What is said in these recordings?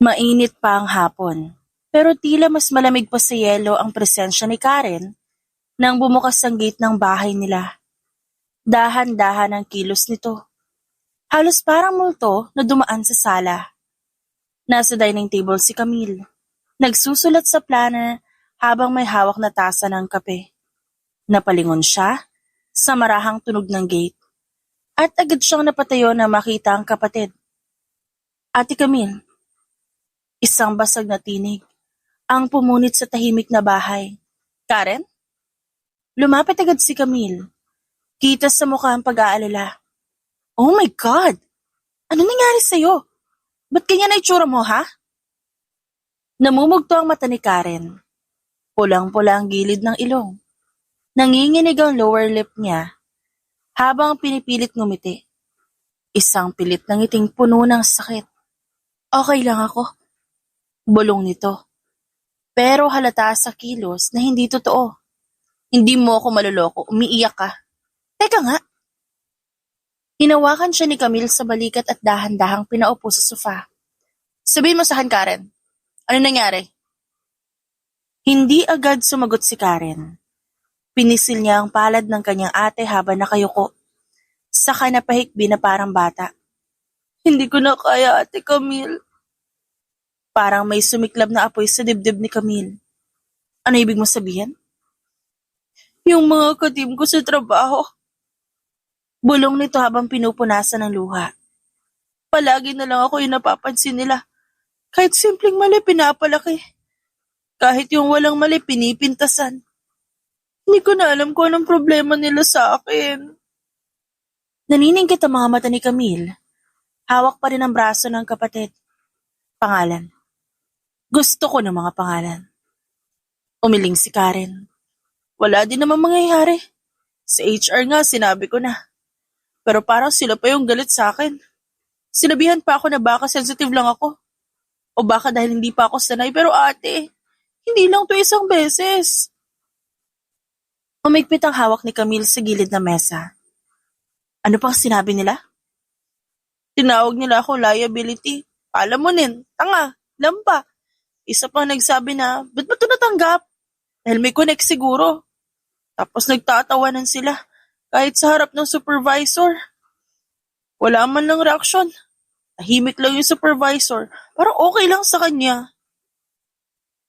Mainit pa ang hapon, pero tila mas malamig pa sa yelo ang presensya ni Karen nang bumukas ang gate ng bahay nila. Dahan-dahan ang kilos nito. Halos parang multo na dumaan sa sala. Nasa dining table si Camille. Nagsusulat sa planner habang may hawak na tasa ng kape. Napalingon siya sa marahang tunog ng gate at agad siyang napatayo na makita ang kapatid. Ate Camille, isang basag na tinig ang pumunit sa tahimik na bahay. Karen? Lumapit agad si Camille. Kita sa mukha ang pag-aalala. Oh my God! Ano nangyari sa'yo? Ba't ganyan na itsura mo, ha? Namumugto ang mata ni Karen. Pulang-pula ang gilid ng ilong. Nanginginig ang lower lip niya habang pinipilit ngumiti. Isang pilit na ngiting puno ng sakit. Okay lang ako. Bulong nito. Pero halata sa kilos na hindi totoo. Hindi mo ako maloloko, umiiyak ka. Teka nga. Hinawakan siya ni Camille sa balikat at dahan-dahang pinaupo sa sofa. Sabihin mo sa akin, Karen. Ano nangyari? Hindi agad sumagot si Karen. Pinisil niya ang palad ng kanyang ate habang nakayuko. Saka napahikbi na parang bata. Hindi ko na kaya, Ate Camille. Parang may sumiklab na apoy sa dibdib ni Camille. Ano ibig mo sabihin? Yung mga ka-team ko sa trabaho. Bulong nito habang pinupunasan ng luha. Palagi na lang ako yung napapansin nila. Kahit simpleng mali, pinapalaki. Kahit yung walang mali, pinipintasan. Hindi ko na alam kung anong problema nila sa akin. Naniningkit ang mga mata ni Camille. Hawak pa rin ang braso ng kapatid. Pangalan. Gusto ko ng mga pangalan. Umiling si Karen. Wala din naman mangyayari. Sa HR nga, sinabi ko na. Pero parang sila pa yung galit sa akin. Sinabihan pa ako na baka sensitive lang ako. O baka dahil hindi pa ako sanay. Pero ate, hindi lang to isang beses. Umigpit ang hawak ni Camille sa gilid ng mesa. Ano pang sinabi nila? Tinawag nila ako liability. Alam mo nin, tanga, lampa. Isa pang nagsabi na, ba't ba ito natanggap? Dahil may connect siguro. Tapos nagtatawanan sila. Kahit sa harap ng supervisor. Wala man lang reaksyon. Tahimik lang yung supervisor. Parang okay lang sa kanya.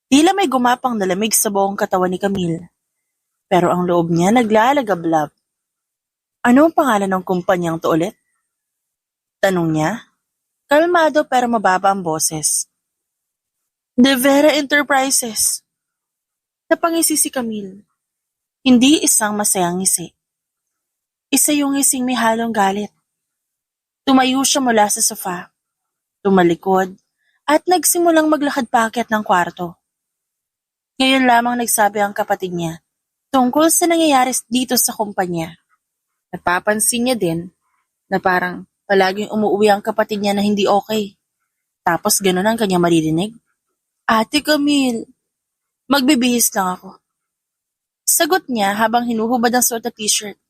Tila may gumapang na lamig sa buong katawan ni Camille. Pero ang loob niya naglalagablab. Ano ang pangalan ng kumpanyang to ulit? Tanong niya. Kalmado pero mababa ang boses. De Vera Enterprises. Napangisi si Camille. Hindi isang masayang ngisi. Isa yung ngising may halong galit. Tumayo siya mula sa sofa. Tumalikod at nagsimulang maglakad paakyat ng kwarto. Ngayon lamang nagsabi ang kapatid niya tungkol sa nangyayari dito sa kumpanya. Napapansin niya din na parang palaging umuwi ang kapatid niya na hindi okay. Tapos gano'n ang kanya maririnig. Ate Camille, magbibihis lang ako. Sagot niya habang hinuhubad ang suot na t-shirt.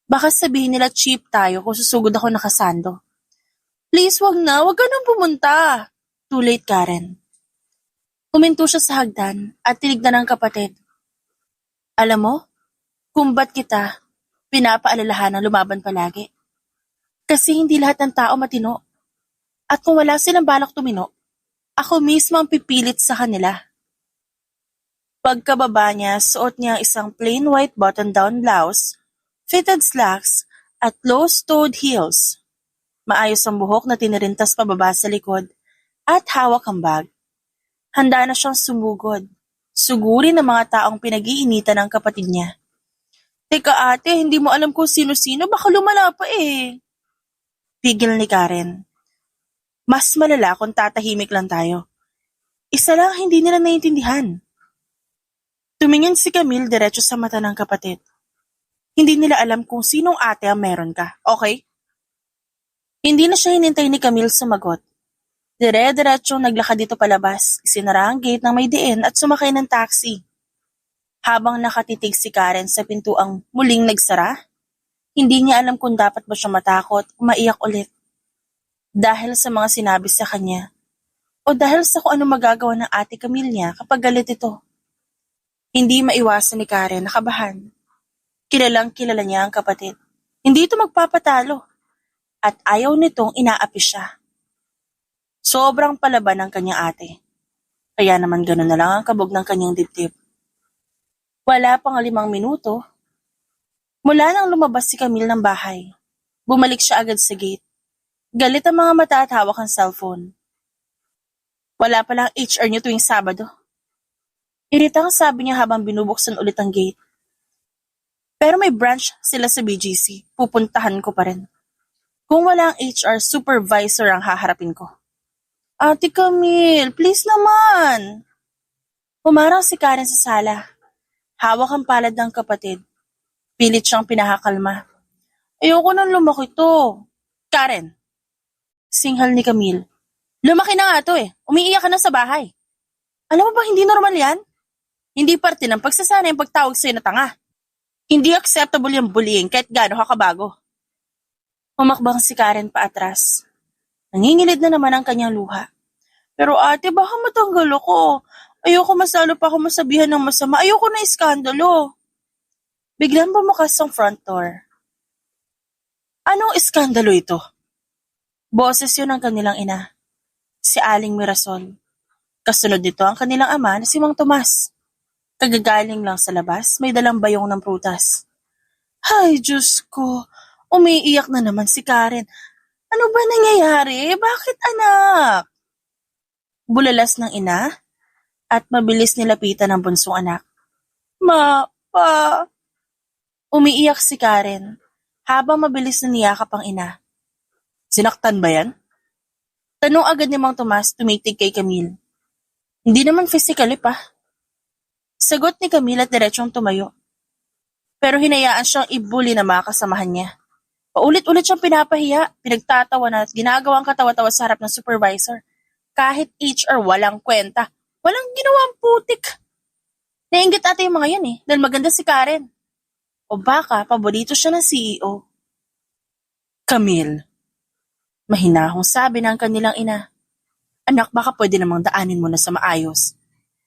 Baka sabihin nila cheap tayo kung susugod ako nakasando. Please wag na, wag ka nang pumunta. Too late, Karen. Huminto siya sa hagdan at tinignan ng kapatid. Alam mo, kung ba't kita pinapaalalahan na lumaban palagi? Kasi hindi lahat ng tao matino. At kung wala silang balak tumino, ako mismo ang pipilit sa kanila. Pagkababa niya, suot niya ang isang plain white button-down blouse, fitted slacks, at low-toed heels. Maayos ang buhok na tinirintas pababa sa likod at hawak ang bag. Handa na siyang sumugod. Suguri ng mga taong pinag-iinitan ng kapatid niya. Teka ate, hindi mo alam kung sino-sino, baka lumala pa eh. Pigil ni Karen. Mas malala kung tatahimik lang tayo. Isa lang hindi nila naiintindihan. Tumingin si Camille diretso sa mata ng kapatid. Hindi nila alam kung sinong ate ang meron ka, okay? Hindi na siya hinintay ni Camille sumagot. Dire-diretsong naglakad dito palabas, isinara ang gate ng may diin at sumakay ng taxi. Habang nakatitig si Karen sa pintuang muling nagsara, hindi niya alam kung dapat ba siya matakot o maiyak ulit. Dahil sa mga sinabi sa kanya, o O dahil sa kung ano magagawa ng ate Camille niya kapag galit ito. Hindi maiwasan ni Karen na kabahan. Kilalang kilala niya ang kapatid. Hindi ito magpapatalo at ayaw nitong inaapi siya. Sobrang palaban ng kanyang ate. Kaya naman gano'n na lang ang kabog ng kanyang dibdib. Wala pang 5 minuto, mula nang lumabas si Camille ng bahay. Bumalik siya agad sa gate. Galit ang mga mata at hawak ang cellphone. Wala palang HR niyo tuwing Sabado. Iritang sabi niya habang binubuksan ulit ang gate. Pero may branch sila sa BGC. Pupuntahan ko pa rin. Kung wala ang HR, supervisor ang haharapin ko. Ate Camille, please naman. Humarang si Karen sa sala. Hawak ang palad ng kapatid. Pilit siyang pinakakalma. Ayoko nang lumaki to. Karen. Singhal ni Camille. Lumaki na nga to eh. Umiiyak ka na sa bahay. Alam mo ba hindi normal yan? Hindi parte ng pagsasanay ang pagtawag sa'yo na tanga. Hindi acceptable yung bullying kahit gaano ka kabago. Humakbang si Karen paatras. Nangingilid na naman ang kanyang luha. Pero ate, baka matanggal ako. Ayoko masalo pa ako masabihan ng masama. Ayoko na iskandalo. Biglang bumukas ang front door. Anong iskandalo ito? Boses yun ng kanilang ina. Si Aling Mirasol. Kasunod nito ang kanilang ama na si Mang Tomas. Kagagaling lang sa labas, may dalang bayong ng prutas. Ay, Diyos ko, umiiyak na naman si Karen. Ano ba nangyayari? Bakit anak? Bulalas ng ina at mabilis nilapitan ng bunsong anak. Pa. Umiiyak si Karen habang mabilis na niyakap ang ina. Sinaktan ba yan? Tanong agad ni Mang Tomas tumitig kay Camille. Hindi naman physically pa. Sagot ni Camille at diretsong tumayo. Pero hinayaan siyang ibuli na mga kasamahan niya. Paulit-ulit siyang pinapahiya, pinagtatawanan at ginagawang katawa-tawa sa harap ng supervisor. Kahit HR walang kwenta, walang ginawang putik. Nainggit ata yung mga yan dahil maganda si Karen. O baka paborito siya ng CEO. Camille, mahinahong sabi ng kanilang ina. Anak, baka pwede namang daanin mo na sa maayos.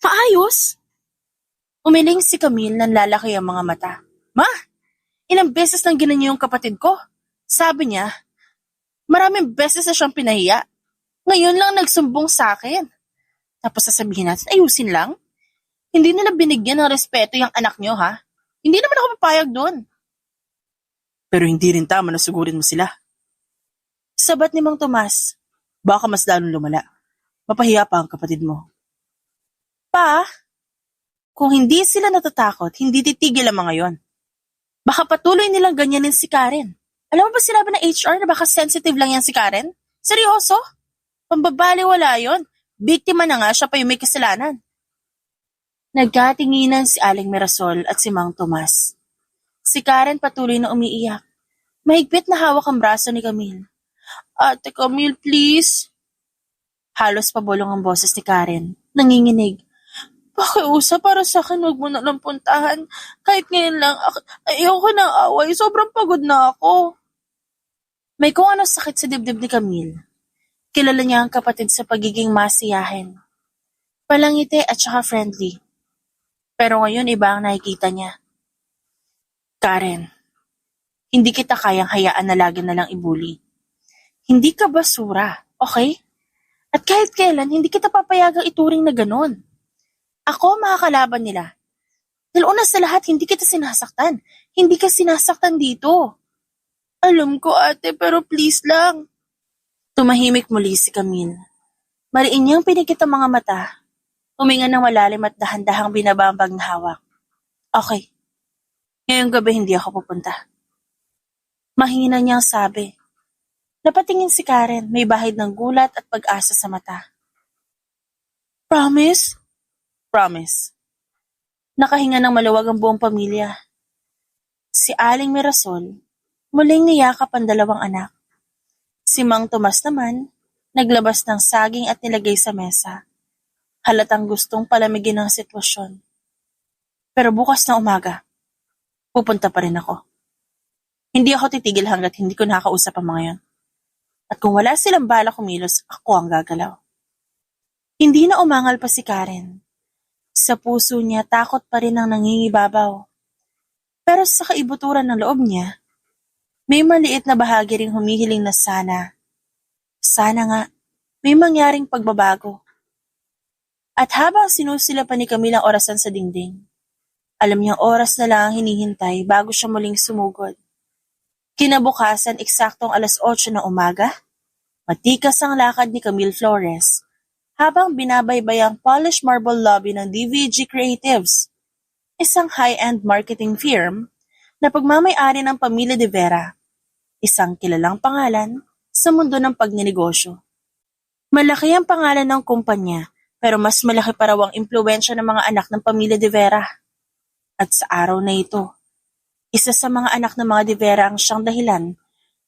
Maayos? Umiling si Camille nang lalaki ang mga mata. Ma, ilang beses nang ginanyo yung kapatid ko. Sabi niya, maraming beses na siyang pinahiya. Ngayon lang nagsumbong sa akin. Tapos sasabihin natin, ayusin lang. Hindi nila binigyan ng respeto yung anak niyo, ha? Hindi naman ako papayag doon. Pero hindi rin tama na sugurin mo sila. Sabat ni Mang Tomas, baka mas lalong lumala. Mapahiya pa ang kapatid mo. Pa, kung hindi sila natatakot, hindi titigil ang mga yon. Baka patuloy nilang ganyanin si Karen. Alam mo ba sinabi ng HR na baka sensitive lang yan si Karen? Seryoso? Pambabaliwala yon. Biktima na nga siya pa yung may kasalanan. Nagkatinginan si Aling Mirasol at si Mang Tomas. Si Karen patuloy na umiiyak. Mahigpit na hawak ang braso ni Camille. Ate Camille, please. Halos pabulong ang boses ni Karen. Nanginginig. Pakiusap para sa akin, huwag mo na lang puntahan. Kahit ngayon lang, ayoko ng away. Sobrang pagod na ako. May kung ano sakit sa dibdib ni Camille. Kilala niya ang kapatid sa pagiging masiyahin. Palangiti at saka friendly. Pero ngayon iba ang nakikita niya. Karen, hindi kita kayang hayaan na lagi na lang ibuli. Hindi ka basura, okay? At kahit kailan, hindi kita papayagang ituring na ganon. Ako makakalaban nila. Dahil una sa lahat, hindi kita sinasaktan. Hindi ka sinasaktan dito. Alam ko ate, pero please lang. Tumahimik muli si Camille. Mariin niyang pinikit ang mga mata. Huminga ng malalim at dahan-dahang binabambag na hawak. Okay. Ngayong gabi hindi ako pupunta. Mahina niyang sabi. Napatingin si Karen, may bahid ng gulat at pag-asa sa mata. Promise? Promise. Nakahinga ng maluwag ang buong pamilya. Si Aling Mirasol, muling niyakap ang 2 anak. Si Mang Tomas naman, naglabas ng saging at nilagay sa mesa. Halatang gustong palamigin ang sitwasyon. Pero bukas na umaga, pupunta pa rin ako. Hindi ako titigil hanggat hindi ko nakakausap ang mga yon. At kung wala silang bala kumilos, ako ang gagalaw. Hindi na umangal pa si Karen. Sa puso niya takot pa rin ang nangingibabaw. Pero sa kaibuturan ng loob niya, may maliit na bahagi ring humihiling na sana. Sana nga, may mangyaring pagbabago. At habang sinusilapan ni Camille ang orasan sa dingding, alam niyang oras na lang ang hinihintay bago siya muling sumugod. Kinabukasan, eksaktong 8:00 ng umaga, matikas ang lakad ni Camille Flores habang binabaybay ang polished marble lobby ng DVG Creatives, isang high-end marketing firm na pagmamay-ari ng pamilya De Vera, isang kilalang pangalan sa mundo ng pagninegosyo. Malaki ang pangalan ng kumpanya, pero mas malaki pa raw ang impluwensya ng mga anak ng pamilya De Vera. At sa araw na ito, isa sa mga anak ng mga De Vera ang siyang dahilan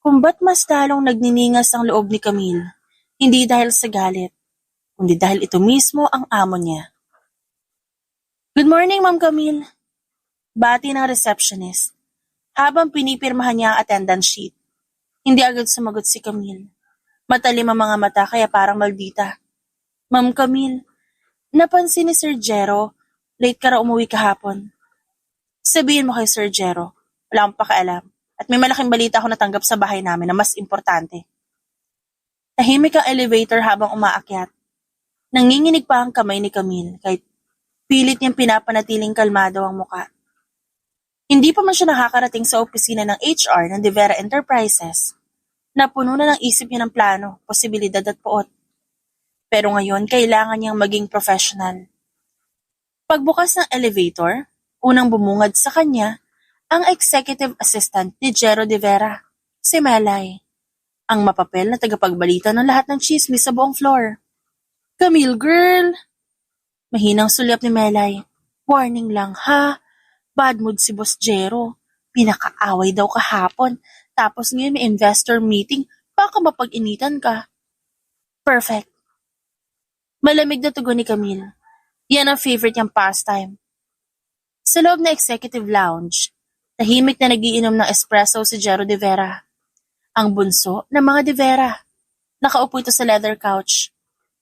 kung ba't mas lalong nagniningas ang loob ni Camille, hindi dahil sa galit, kundi dahil ito mismo ang amo niya. Good morning, Ma'am Camille. Bati ng receptionist, habang pinipirmahan niya ang attendance sheet. Hindi agad sumagot si Camille. Matalim ang mga mata kaya parang maldita. Ma'am Camille, napansin ni Sir Jero, late ka raw umuwi kahapon. Sabihin mo kay Sir Jero, wala akong pakialam. At may malaking balita ako natanggap sa bahay namin na mas importante. Tahimik ang elevator habang umaakyat. Nanginginig pa ang kamay ni Camille kahit pilit niyang pinapanatiling kalmado ang muka. Hindi pa man siya nakakarating sa opisina ng HR ng De Vera Enterprises na puno na ng isip niya ng plano, posibilidad at poot. Pero ngayon, kailangan niyang maging professional. Pagbukas ng elevator, unang bumungad sa kanya ang executive assistant ni Jero De Vera, si Melay, ang mapapel na tagapagbalita ng lahat ng chismis sa buong floor. Camille girl! Mahinang sulyap ni Melay. Warning lang ha, bad mood si Boss Jero. Pinakaaway daw kahapon, tapos ngayon may investor meeting, baka mapag-initan ka. Perfect. Malamig na tugon ni Camille. Yan ang favorite niyang pastime. Sa loob na executive lounge, tahimik na nagiinom ng espresso si Jero De Vera. Ang bunso ng mga De Vera. Nakaupo ito sa leather couch.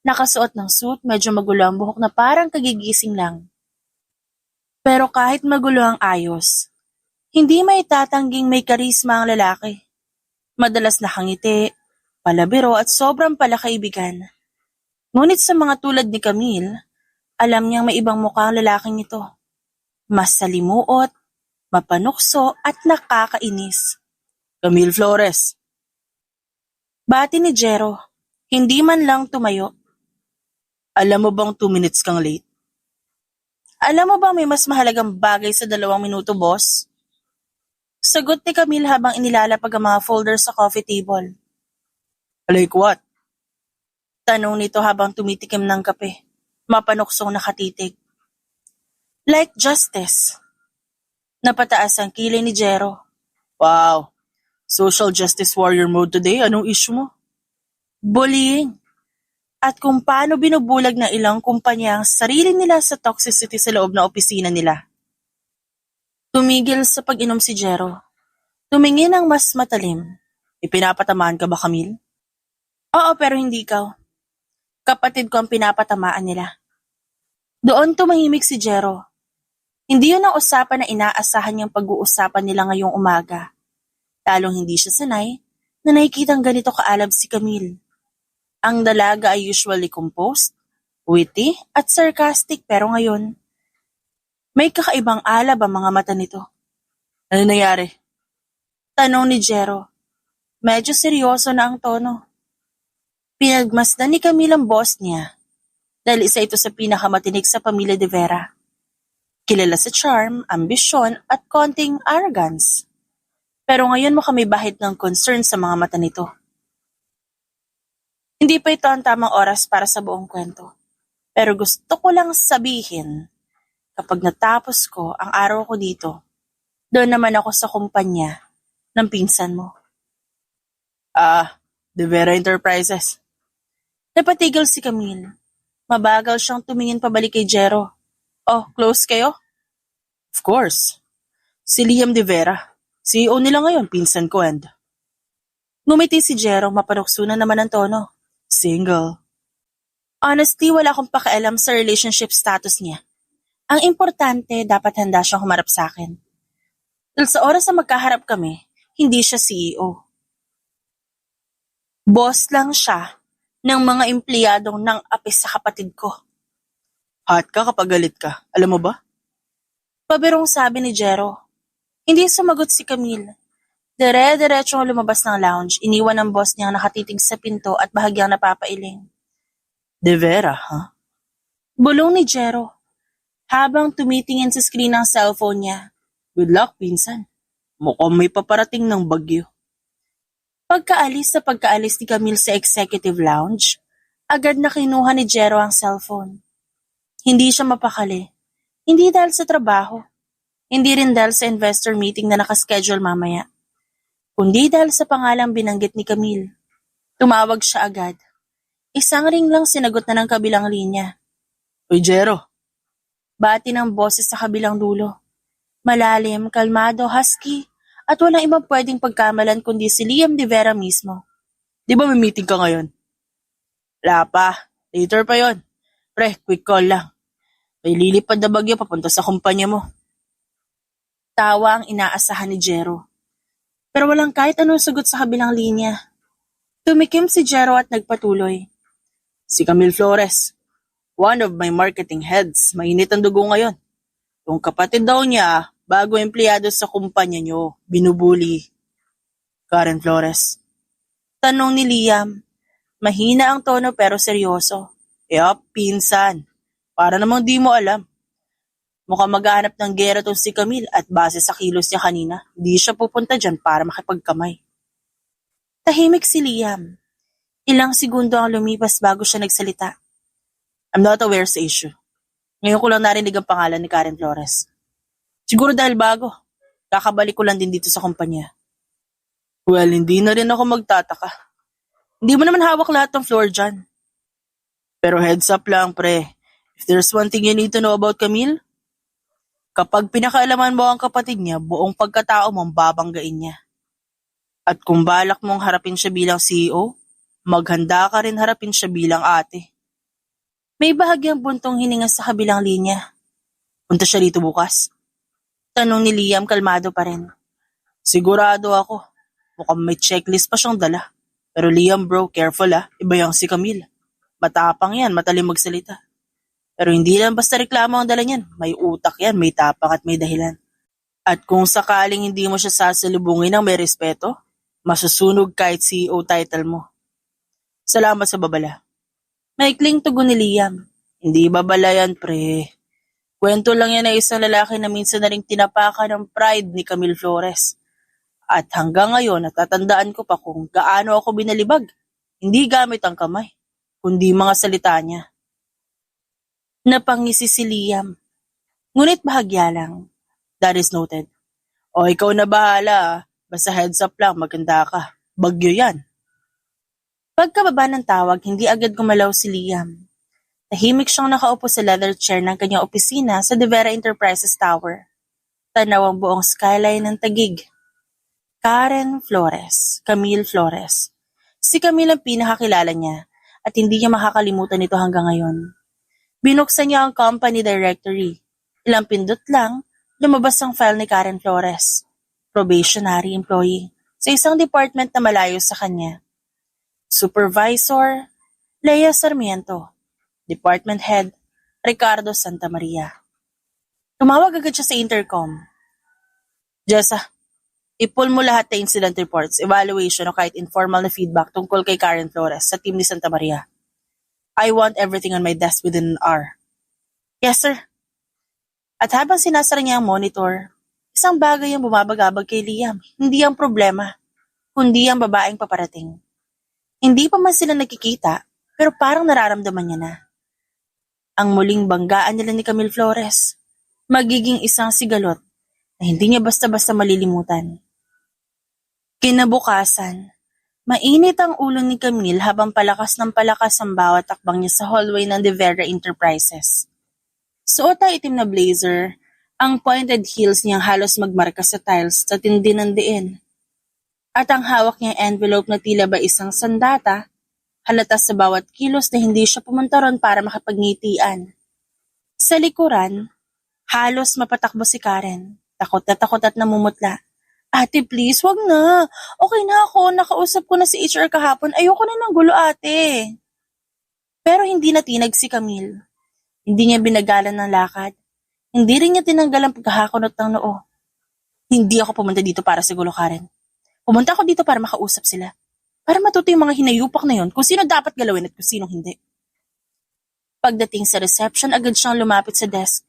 Nakasuot ng suit, medyo magulo ang buhok na parang kagigising lang. Pero kahit magulo ang ayos, hindi may tatangging may karisma ang lalaki. Madalas nakangiti, palabiro at sobrang palakaibigan. Ngunit sa mga tulad ni Camille, alam niyang may ibang mukha ang lalaking ito. Mas salimuot, mapanukso at nakakainis. Camille Flores. Bati ni Jero, hindi man lang tumayo. Alam mo bang 2 minutes kang late? Alam mo bang may mas mahalagang bagay sa 2 minuto, boss? Sagot ni Camille habang inilalapag ang mga folder sa coffee table. Like what? Tanong nito habang tumitikim ng kape, mapanuksong nakatitig. Like justice. Napataas ang kilay ni Jero. Wow, social justice warrior mode today, anong issue mo? Bullying. At kung paano binubulag ng ilang kumpanya ang sarili nila sa toxicity sa loob ng opisina nila. Tumigil sa pag-inom si Jero. Tumingin ang mas matalim. Ipinapatamaan ka ba, Camille? Oo, pero hindi ikaw. Kapatid ko ang pinapatamaan nila. Doon tumahimik si Jero. Hindi yun ang usapan na inaasahan niyang pag-uusapan nila ngayong umaga. Lalong hindi siya sanay na nakikitang ganito kaalab si Camille. Ang dalaga ay usually composed, witty at sarcastic pero ngayon, may kakaibang alab ang mga mata nito. Ano nangyari? Tanong ni Jero. Medyo seryoso na ang tono. Pinagmasdan ni Camille ang boss niya dahil isa ito sa pinakamatinig sa pamilya De Vera. Kilala sa charm, ambisyon at konting arrogance. Pero ngayon mukhang may bahid ng concern sa mga mata nito. Hindi pa ito ang tamang oras para sa buong kwento. Pero gusto ko lang sabihin, kapag natapos ko ang araw ko dito, doon naman ako sa kumpanya ng pinsan mo. De Vera Enterprises. Napatigil si Camille. Mabagal siyang tumingin pabalik kay Jero. Oh, close kayo? Of course. Si Liam De Vera. CEO nila ngayon, pinsan ko and... Ngumiti si Jero, mapanukso na naman ang tono. Single. Honestly, wala akong pakialam sa relationship status niya. Ang importante, dapat handa siyang humarap sa akin. Dahil sa oras na magkaharap kami, hindi siya CEO. Boss lang siya ng mga empleyadong nang apis sa kapatid ko. Hot ka kapag galit ka, alam mo ba? Pabirong sabi ni Jero. Hindi sumagot si Camille. Dire-diretsong lumabas ng lounge, iniwan ng boss niyang nakatitig sa pinto at bahagyang napapailing. De vera, ha? Bulong ni Jero, habang tumitingin sa screen ng cellphone niya. Good luck, pinsan. Mukhang may paparating ng bagyo. Pagkaalis ni Camille sa executive lounge, agad na kinuha ni Jero ang cellphone. Hindi siya mapakali. Hindi dahil sa trabaho. Hindi rin dahil sa investor meeting na nakaschedule mamaya. Kundi dahil sa pangalang binanggit ni Camille. Tumawag siya agad. Isang ring lang sinagot na ng kabilang linya. Uy, Jero. Bati ng boses sa kabilang dulo. Malalim, kalmado, husky, at walang ibang pwedeng pagkamalan kundi si Liam de Vera mismo. Di ba may meeting ka ngayon? Wala pa. Later pa yon. Pre, quick call lang. May lilipad na bagyo papunta sa kumpanya mo. Tawa ang inaasahan ni Jero. Pero walang kahit anong sagot sa kabilang linya. Tumikim si Jero at nagpatuloy. Si Camille Flores, one of my marketing heads, mainit ang dugo ngayon. Yung kapatid daw niya, bago empleyado sa kumpanya niyo, binubuli. Karen Flores. Tanong ni Liam. Mahina ang tono pero seryoso. Pinsan. Para namang di mo alam. Mukhang maghahanap ng gera tong si Camille at base sa kilos niya kanina, di siya pupunta dyan para makipagkamay. Tahimik si Liam. Ilang segundo ang lumipas bago siya nagsalita. I'm not aware sa issue. Ngayon ko lang narinig ang pangalan ni Karen Flores. Siguro dahil bago. Kakabalik ko lang din dito sa kumpanya. Well, hindi na rin ako magtataka. Hindi mo naman hawak lahat ng floor dyan. Pero heads up lang, pre. If there's one thing you need to know about Camille, kapag pinakaalaman mo ang kapatid niya, buong pagkatao mo ang babanggain niya. At kung balak mong harapin siya bilang CEO, maghanda ka rin harapin siya bilang ate. May bahagyang buntong hininga sa kabilang linya. Punta siya dito bukas? Tanong ni Liam, kalmado pa rin. Sigurado ako. Mukhang may checklist pa siyang dala. Pero Liam bro, careful iba yung si Camille. Matapang yan, matalim magsalita. Pero hindi lang basta reklamo ang dala niyan. May utak yan, may tapang at may dahilan. At kung sakaling hindi mo siya sasalubungin ng may respeto, masusunog kahit CEO title mo. Salamat sa babala. Maikling tugon ni Liam. Hindi babala yan, pre. Kwento lang yan na isang lalaki na minsan na ring tinapakan ng pride ni Camille Flores. At hanggang ngayon, natatandaan ko pa kung gaano ako binalibag. Hindi gamit ang kamay, kundi mga salita niya. Napangisi si Liam. Ngunit bahagya lang. That is noted. O ikaw na bahala. Basta heads up lang, maganda ka. Bagyo yan. Pagkababa ng tawag, hindi agad gumalaw si Liam. Tahimik siyang nakaupo sa leather chair ng kanyang opisina sa De Vera Enterprises Tower. Tanaw ang buong skyline ng Taguig. Karen Flores, Camille Flores. Si Camille ang pinakakilala niya at hindi niya makakalimutan ito hanggang ngayon. Binuksan niya ang company directory. Ilang pindot lang, lumabas ang file ni Karen Flores, probationary employee, sa isang department na malayo sa kanya. Supervisor, Lea Sarmiento. Department Head, Ricardo Santa Maria. Tumawag agad siya sa intercom. Jessa, i-pull mo lahat na incident reports, evaluation o kahit informal na feedback tungkol kay Karen Flores sa team ni Santa Maria. I want everything on my desk within an hour. Yes, sir. At habang sinasara niya ang monitor, isang bagay ang bumabagabag kay Liam. Hindi ang problema, kundi ang babaeng paparating. Hindi pa man sila nagkikita, pero parang nararamdaman niya na. Ang muling banggaan nila ni Camille Flores, magiging isang sigalot na hindi niya basta-basta malilimutan. Kinabukasan, mainit ang ulo ni Camille habang palakas ng palakas ang bawat takbang niya sa hallway ng De Vera Enterprises. Suot ang itim na blazer, ang pointed heels niyang halos magmarka sa tiles sa tindi ng diin. At ang hawak niyang envelope na tila ba isang sandata, Halata sa bawat kilos na hindi siya pumunta ron para makipagngitian. Sa likuran, halos mapatakbo si Karen. Takot at namumutla. Ate, please, wag na. Okay na ako, nakausap ko na si HR kahapon. Ayoko na ng gulo, ate. Pero hindi natinag si Camille. Hindi niya binagalan ng lakad. Hindi rin niya tinanggal ang pagkakakunot ng noo. Hindi ako pumunta dito para sa gulo, Karen. Pumunta ako dito para makausap sila. Para matuto yung mga hinayupak na yon kung sino dapat galawin at kung sino hindi. Pagdating sa reception, agad siyang lumapit sa desk.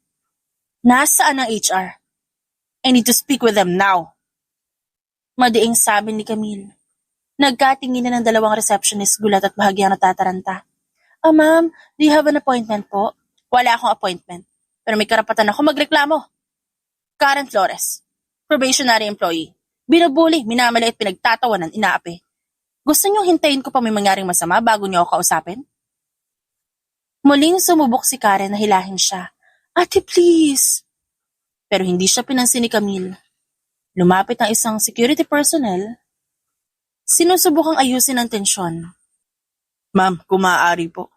Nasaan ang HR? I need to speak with them now. Madiing sabi ni Camille. Nagkatingin na ng dalawang receptionist, gulat at bahagyang natataranta. Ma'am, do you have an appointment po? Wala akong appointment. Pero may karapatan ako magreklamo. Karen Flores, probationary employee. Binubuli, minamali at pinagtatawanan, inaapi. Gusto niyong hintayin ko pa may mangyaring masama bago niyo ako kausapin? Muling sumubok si Karen na hilahin siya. Ate, please. Pero hindi siya pinansin ni Camille. Lumapit ang isang security personnel. Sinusubukang ayusin ang tensyon. Ma'am, kung maaari po.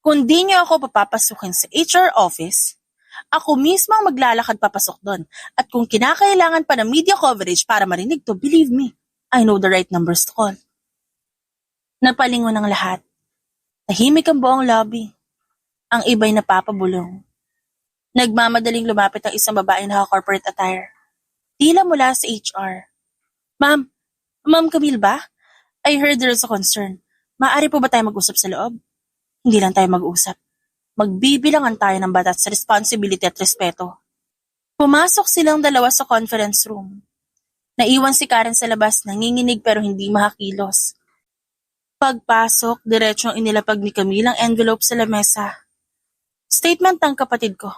Kung di niyo ako papapasukin sa HR office, ako mismo ang maglalakad papasok doon. At kung kinakailangan pa ng media coverage para marinig to, believe me, I know the right numbers to call. Napalingon ang lahat. Tahimik ang buong lobby. Ang iba'y napapabulong. Nagmamadaling lumapit ang isang babae na corporate attire. Tila mula sa HR. Ma'am Camille ba? I heard there is a concern. Maaari po ba tayo mag-usap sa loob? Hindi lang tayo mag-usap. Magbibilangan tayo ng batas sa responsibility at respeto. Pumasok silang dalawa sa conference room. Naiwan si Karen sa labas, nanginginig pero hindi makakilos. Pagpasok, diretsong inilapag ni Camille ang envelope sa lamesa. Statement ng kapatid ko.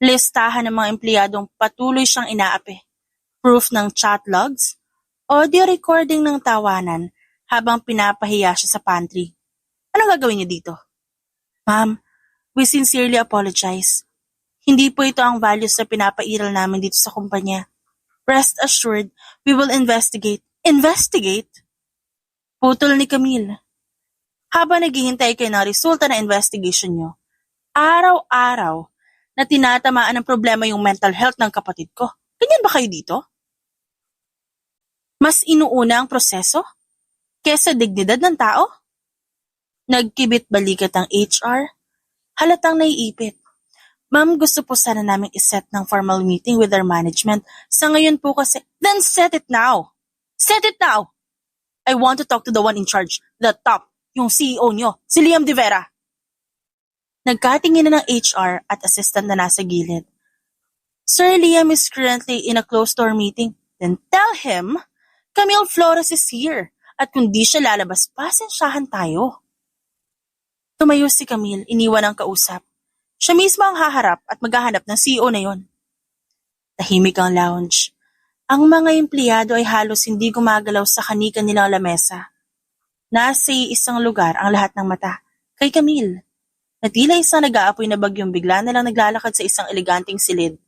Listahan ng mga empleyadong patuloy siyang inaapi. Proof ng chat logs, audio recording ng tawanan habang pinapahiya siya sa pantry. Anong gagawin niyo dito? Ma'am, we sincerely apologize. Hindi po ito ang values na pinapairal namin dito sa kumpanya. Rest assured, we will investigate. Investigate? Putol ni Camille. Habang naghihintay kayo ng resulta ng investigation nyo, araw-araw na tinatamaan ng problema yung mental health ng kapatid ko. Ganyan ba kayo dito? Mas inuuna ang proseso kesa dignidad ng tao? Nagkibit balikat ang HR. Halatang naiipit. Ma'am, gusto po sana namin iset ng formal meeting with our management. Sa ngayon po kasi, then set it now. Set it now. I want to talk to the one in charge, the top, yung CEO nyo, si Liam De Vera. Nagkatingin na ng HR at assistant na nasa gilid. Sir Liam is currently in a closed-door meeting. Then tell him, Camille Flores is here. At kung di siya lalabas, pasensyahan tayo. Tumayo si Camille, iniwan ang kausap. Siya mismo ang haharap at maghahanap ng CEO na yon. Tahimik ang lounge. Ang mga empleyado ay halos hindi gumagalaw sa kanika nilang lamesa. Nasa isang lugar ang lahat ng mata, kay Camille. Na tila isang nag-aapoy na bagyong bigla na lang naglalakad sa isang eleganteng silid.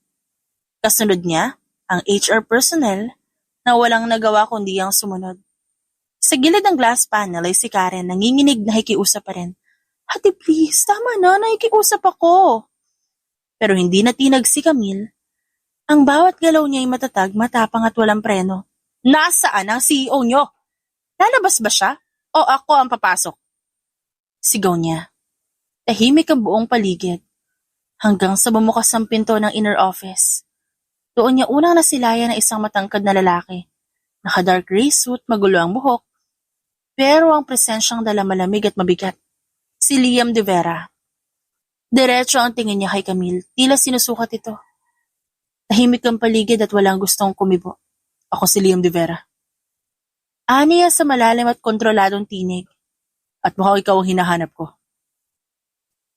Kasunod niya, ang HR personnel na walang nagawa kundi ang sumunod. Sa gilid ng glass panel ay si Karen nanginginig na nakikiusap pa rin. Ate please, tama na, nakikiusap ako. Pero hindi natinag si Camille. Ang bawat galaw niya ay matatag, matapang at walang preno. Nasaan ang CEO nyo? Lalabas ba siya? O ako ang papasok? Sigaw niya. Tahimik ang buong paligid. Hanggang sa bumukas ang pinto ng inner office. Doon niya unang nasilayan ng isang matangkad na lalaki. Naka-dark gray suit, magulo ang buhok. Pero ang presensyang dala malamig at mabigat. Si Liam De Vera. Diretso ang tingin niya kay Camille. Tila sinusukat ito. Tahimik ang paligid at walang gustong kumibo. Ako si Liam De Vera. Aniya sa malalim at kontroladong tinig. At mukhang ikaw ang hinahanap ko.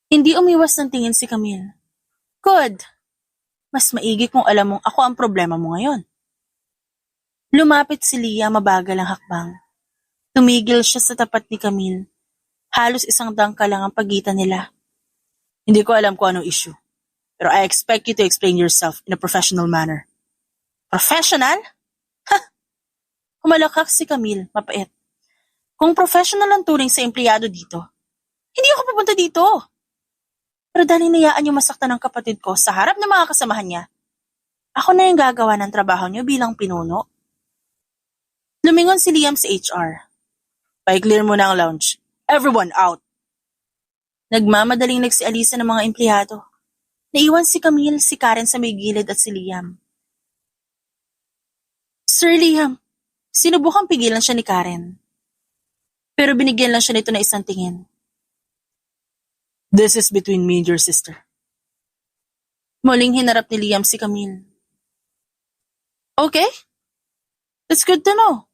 Hindi umiwas ng tingin si Camille. Good. Mas maigi kung alam mong ako ang problema mo ngayon. Lumapit si Liam, mabagal ang hakbang. Tumigil siya sa tapat ni Camille. Halos isang dangka lang ang pagitan nila. Hindi ko alam kung anong issue. Pero I expect you to explain yourself in a professional manner. Professional? Ha! Humalakak si Camille, mapait. Kung professional ang turing sa empleyado dito, hindi ako pupunta dito. Pero dahil hinayaan niyo masaktan ng kapatid ko sa harap ng mga kasamahan niya, ako na yung gagawa ng trabaho niyo bilang pinuno. Lumingon si Liam sa HR. Pa-clear mo na ang lounge. Everyone out! Nagmamadaling nagsialisa ng mga empleyado. Naiwan si Camille, si Karen sa may gilid at si Liam. Sir Liam, sinubukang pigilan siya ni Karen. Pero binigyan lang siya nito na isang tingin. This is between me and your sister. Muling hinarap ni Liam si Camille. Okay? That's good to know.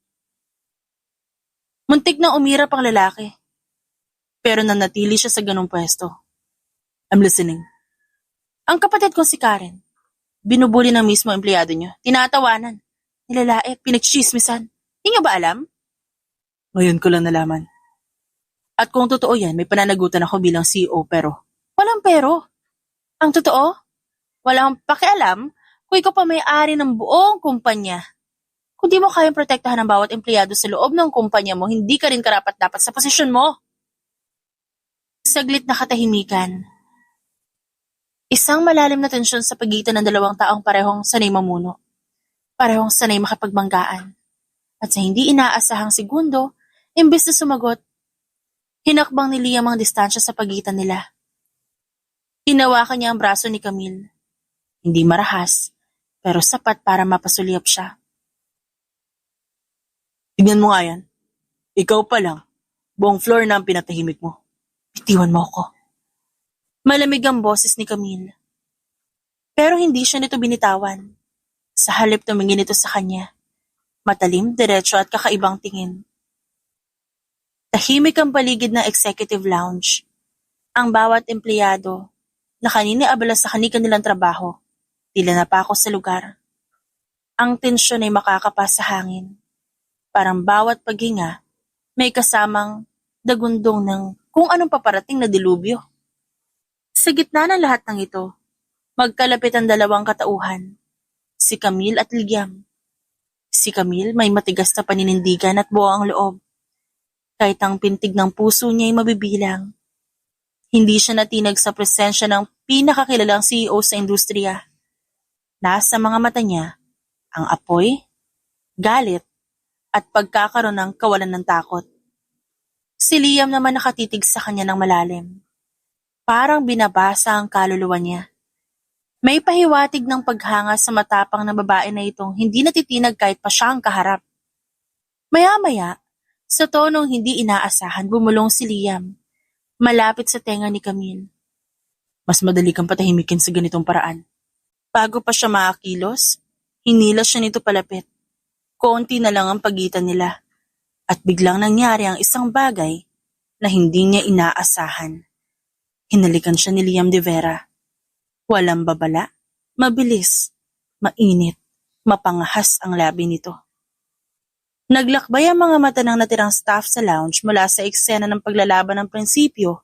Muntik na umirap ang lalaki. Pero nanatili siya sa ganung pwesto. I'm listening. Ang kapatid kong si Karen, binubuli ng mismo empleyado niyo, tinatawanan, nilalae, pinagchismisan. Hindi niyo ba alam? Ngayon ko lang nalaman. At kung totoo yan, may pananagutan ako bilang CEO pero walang pero. Ang totoo, wala akong pakialam kung ikaw pa may-ari ng buong kumpanya. Kung di mo kayang protektahan ng bawat empleyado sa loob ng kumpanya mo, hindi ka rin karapat-dapat sa posisyon mo. Saglit na katahimikan. Isang malalim na tensyon sa pagitan ng dalawang taong parehong sanay mamuno. Parehong sanay makipagbanggaan. At sa hindi inaasahang segundo, imbes na sumagot, hinakbang ni Liam ang distansya sa pagitan nila. Hinawakan niya ang braso ni Camille. Hindi marahas, pero sapat para mapasulyap siya. Tignan mo nga yan. Ikaw pa lang. Buong floor na ang pinatahimik mo. Bitiwan mo ako. Malamig ang boses ni Camille. Pero hindi siya nito binitawan. Sa halip tumingin ito sa kanya. Matalim, diretso at kakaibang tingin. Tahimik ang paligid ng executive lounge. Ang bawat empleyado na kanina abala sa kanilang trabaho, tila napako sa lugar. Ang tensyon ay makakapa sa hangin. Parang bawat paghinga, may kasamang dagundong ng kung anong paparating na dilubyo. Sa gitna ng lahat ng ito, magkalapit ang dalawang katauhan, si Camille at Liam. Si Camille may matigas na paninindigan at buo ang loob. Kahit ang pintig ng puso niya ay mabibilang. Hindi siya natinag sa presensya ng pinakakilalang CEO sa industriya. Nasa mga mata niya ang apoy, galit, at pagkakaroon ng kawalan ng takot. Si Liam naman nakatitig sa kanya ng malalim. Parang binabasa ang kaluluwa niya. May pahiwatig ng paghanga sa matapang na babae na itong hindi natitinag kahit pa siya ang kaharap. Maya-maya, sa tonong hindi inaasahan, bumulong si Liam, malapit sa tenga ni Camille. Mas madali kang patahimikin sa ganitong paraan. Bago pa siya makakilos, hinila siya nito palapit. Konti na lang ang pagitan nila. At biglang nangyari ang isang bagay na hindi niya inaasahan. Hinalikan siya ni Liam de Vera. Walang babala, mabilis, mainit, mapangahas ang labi nito. Naglakbay ang mga mata ng natirang staff sa lounge mula sa eksena ng paglalaban ng prinsipyo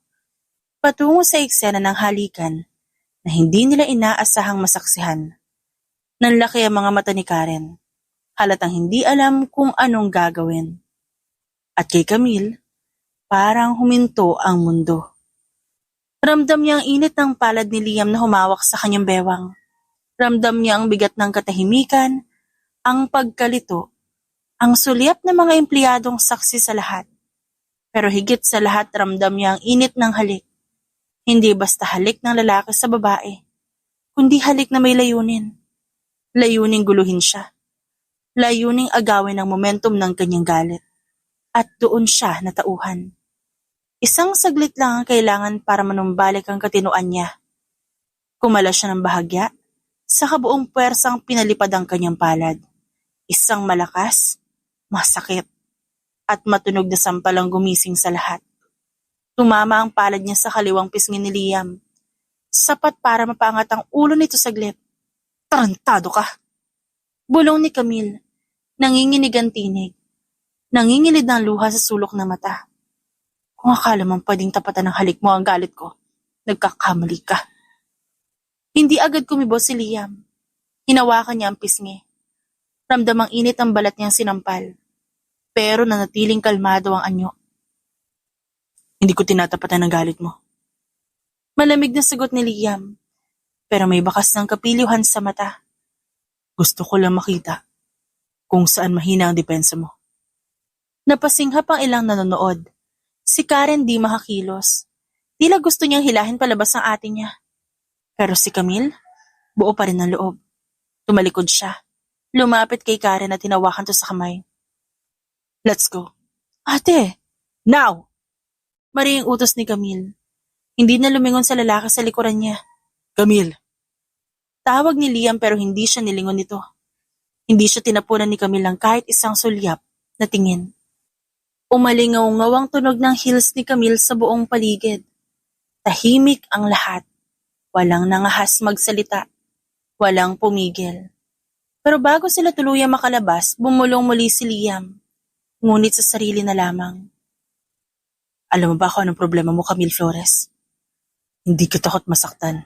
patungo sa eksena ng halikan na hindi nila inaasahang masaksihan. Nanlaki ang mga mata ni Karen. Halatang hindi alam kung anong gagawin. At kay Camille, parang huminto ang mundo. Ramdam niya ang init ng palad ni Liam na humawak sa kanyang bewang. Ramdam niya ang bigat ng katahimikan, ang pagkalito, ang sulyap ng mga empleyadong saksi sa lahat. Pero higit sa lahat ramdam niya ang init ng halik. Hindi basta halik ng lalaki sa babae, kundi halik na may layunin. Layuning guluhin siya. Layuning agawin ang momentum ng kanyang galit. At doon siya natauhan. Isang saglit lang ang kailangan para manumbalik ang katinuan niya. Kumala siya ng bahagya, sa kabuong puwersang pinalipad ang kanyang palad. Isang malakas, masakit, at matunog na sampalang gumising sa lahat. Tumama ang palad niya sa kaliwang pisngi ni Liam. Sapat para mapangat ang ulo nito saglit. Tarantado ka! Bulong ni Camille, nanginginig ang tinig. Nangingilid ng luha sa sulok na mata. Kung akala mong pwedeng tapatan ng halik mo ang galit ko, nagkakamali ka. Hindi agad kumibo si Liam. Hinawakan niya ang pisngi. Ramdam ang init ang balat niyang sinampal. pero nanatiling kalmado ang anyo. Hindi ko tinatapatan ng galit mo. Malamig na sagot ni Liam, pero may bakas ng kapilihan sa mata. Gusto ko lang makita kung saan mahina ang depensa mo. Napasinghap ang ilang nanonood. Si Karen di makakilos. Tila gusto niyang hilahin palabas ang ate niya. Pero si Camille, buo pa rin ang loob. Tumalikod siya. Lumapit kay Karen at tinawakan to sa kamay. Let's go. Ate! Now! Maring utos ni Camille. Hindi na lumingon sa lalaki sa likuran niya. Camille! Tawag ni Liam pero hindi siya nilingon nito. Hindi siya tinapunan ni Camille ng kahit isang sulyap na tingin. Umalingaw-ngaw ang tunog ng heels ni Camille sa buong paligid. Tahimik ang lahat. Walang nangahas magsalita. Walang pumigil. Pero bago sila tuluyang makalabas, bumulong muli si Liam. Ngunit sa sarili na lamang. Alam mo ba kung anong problema mo, Camille Flores? Hindi ka takot masaktan.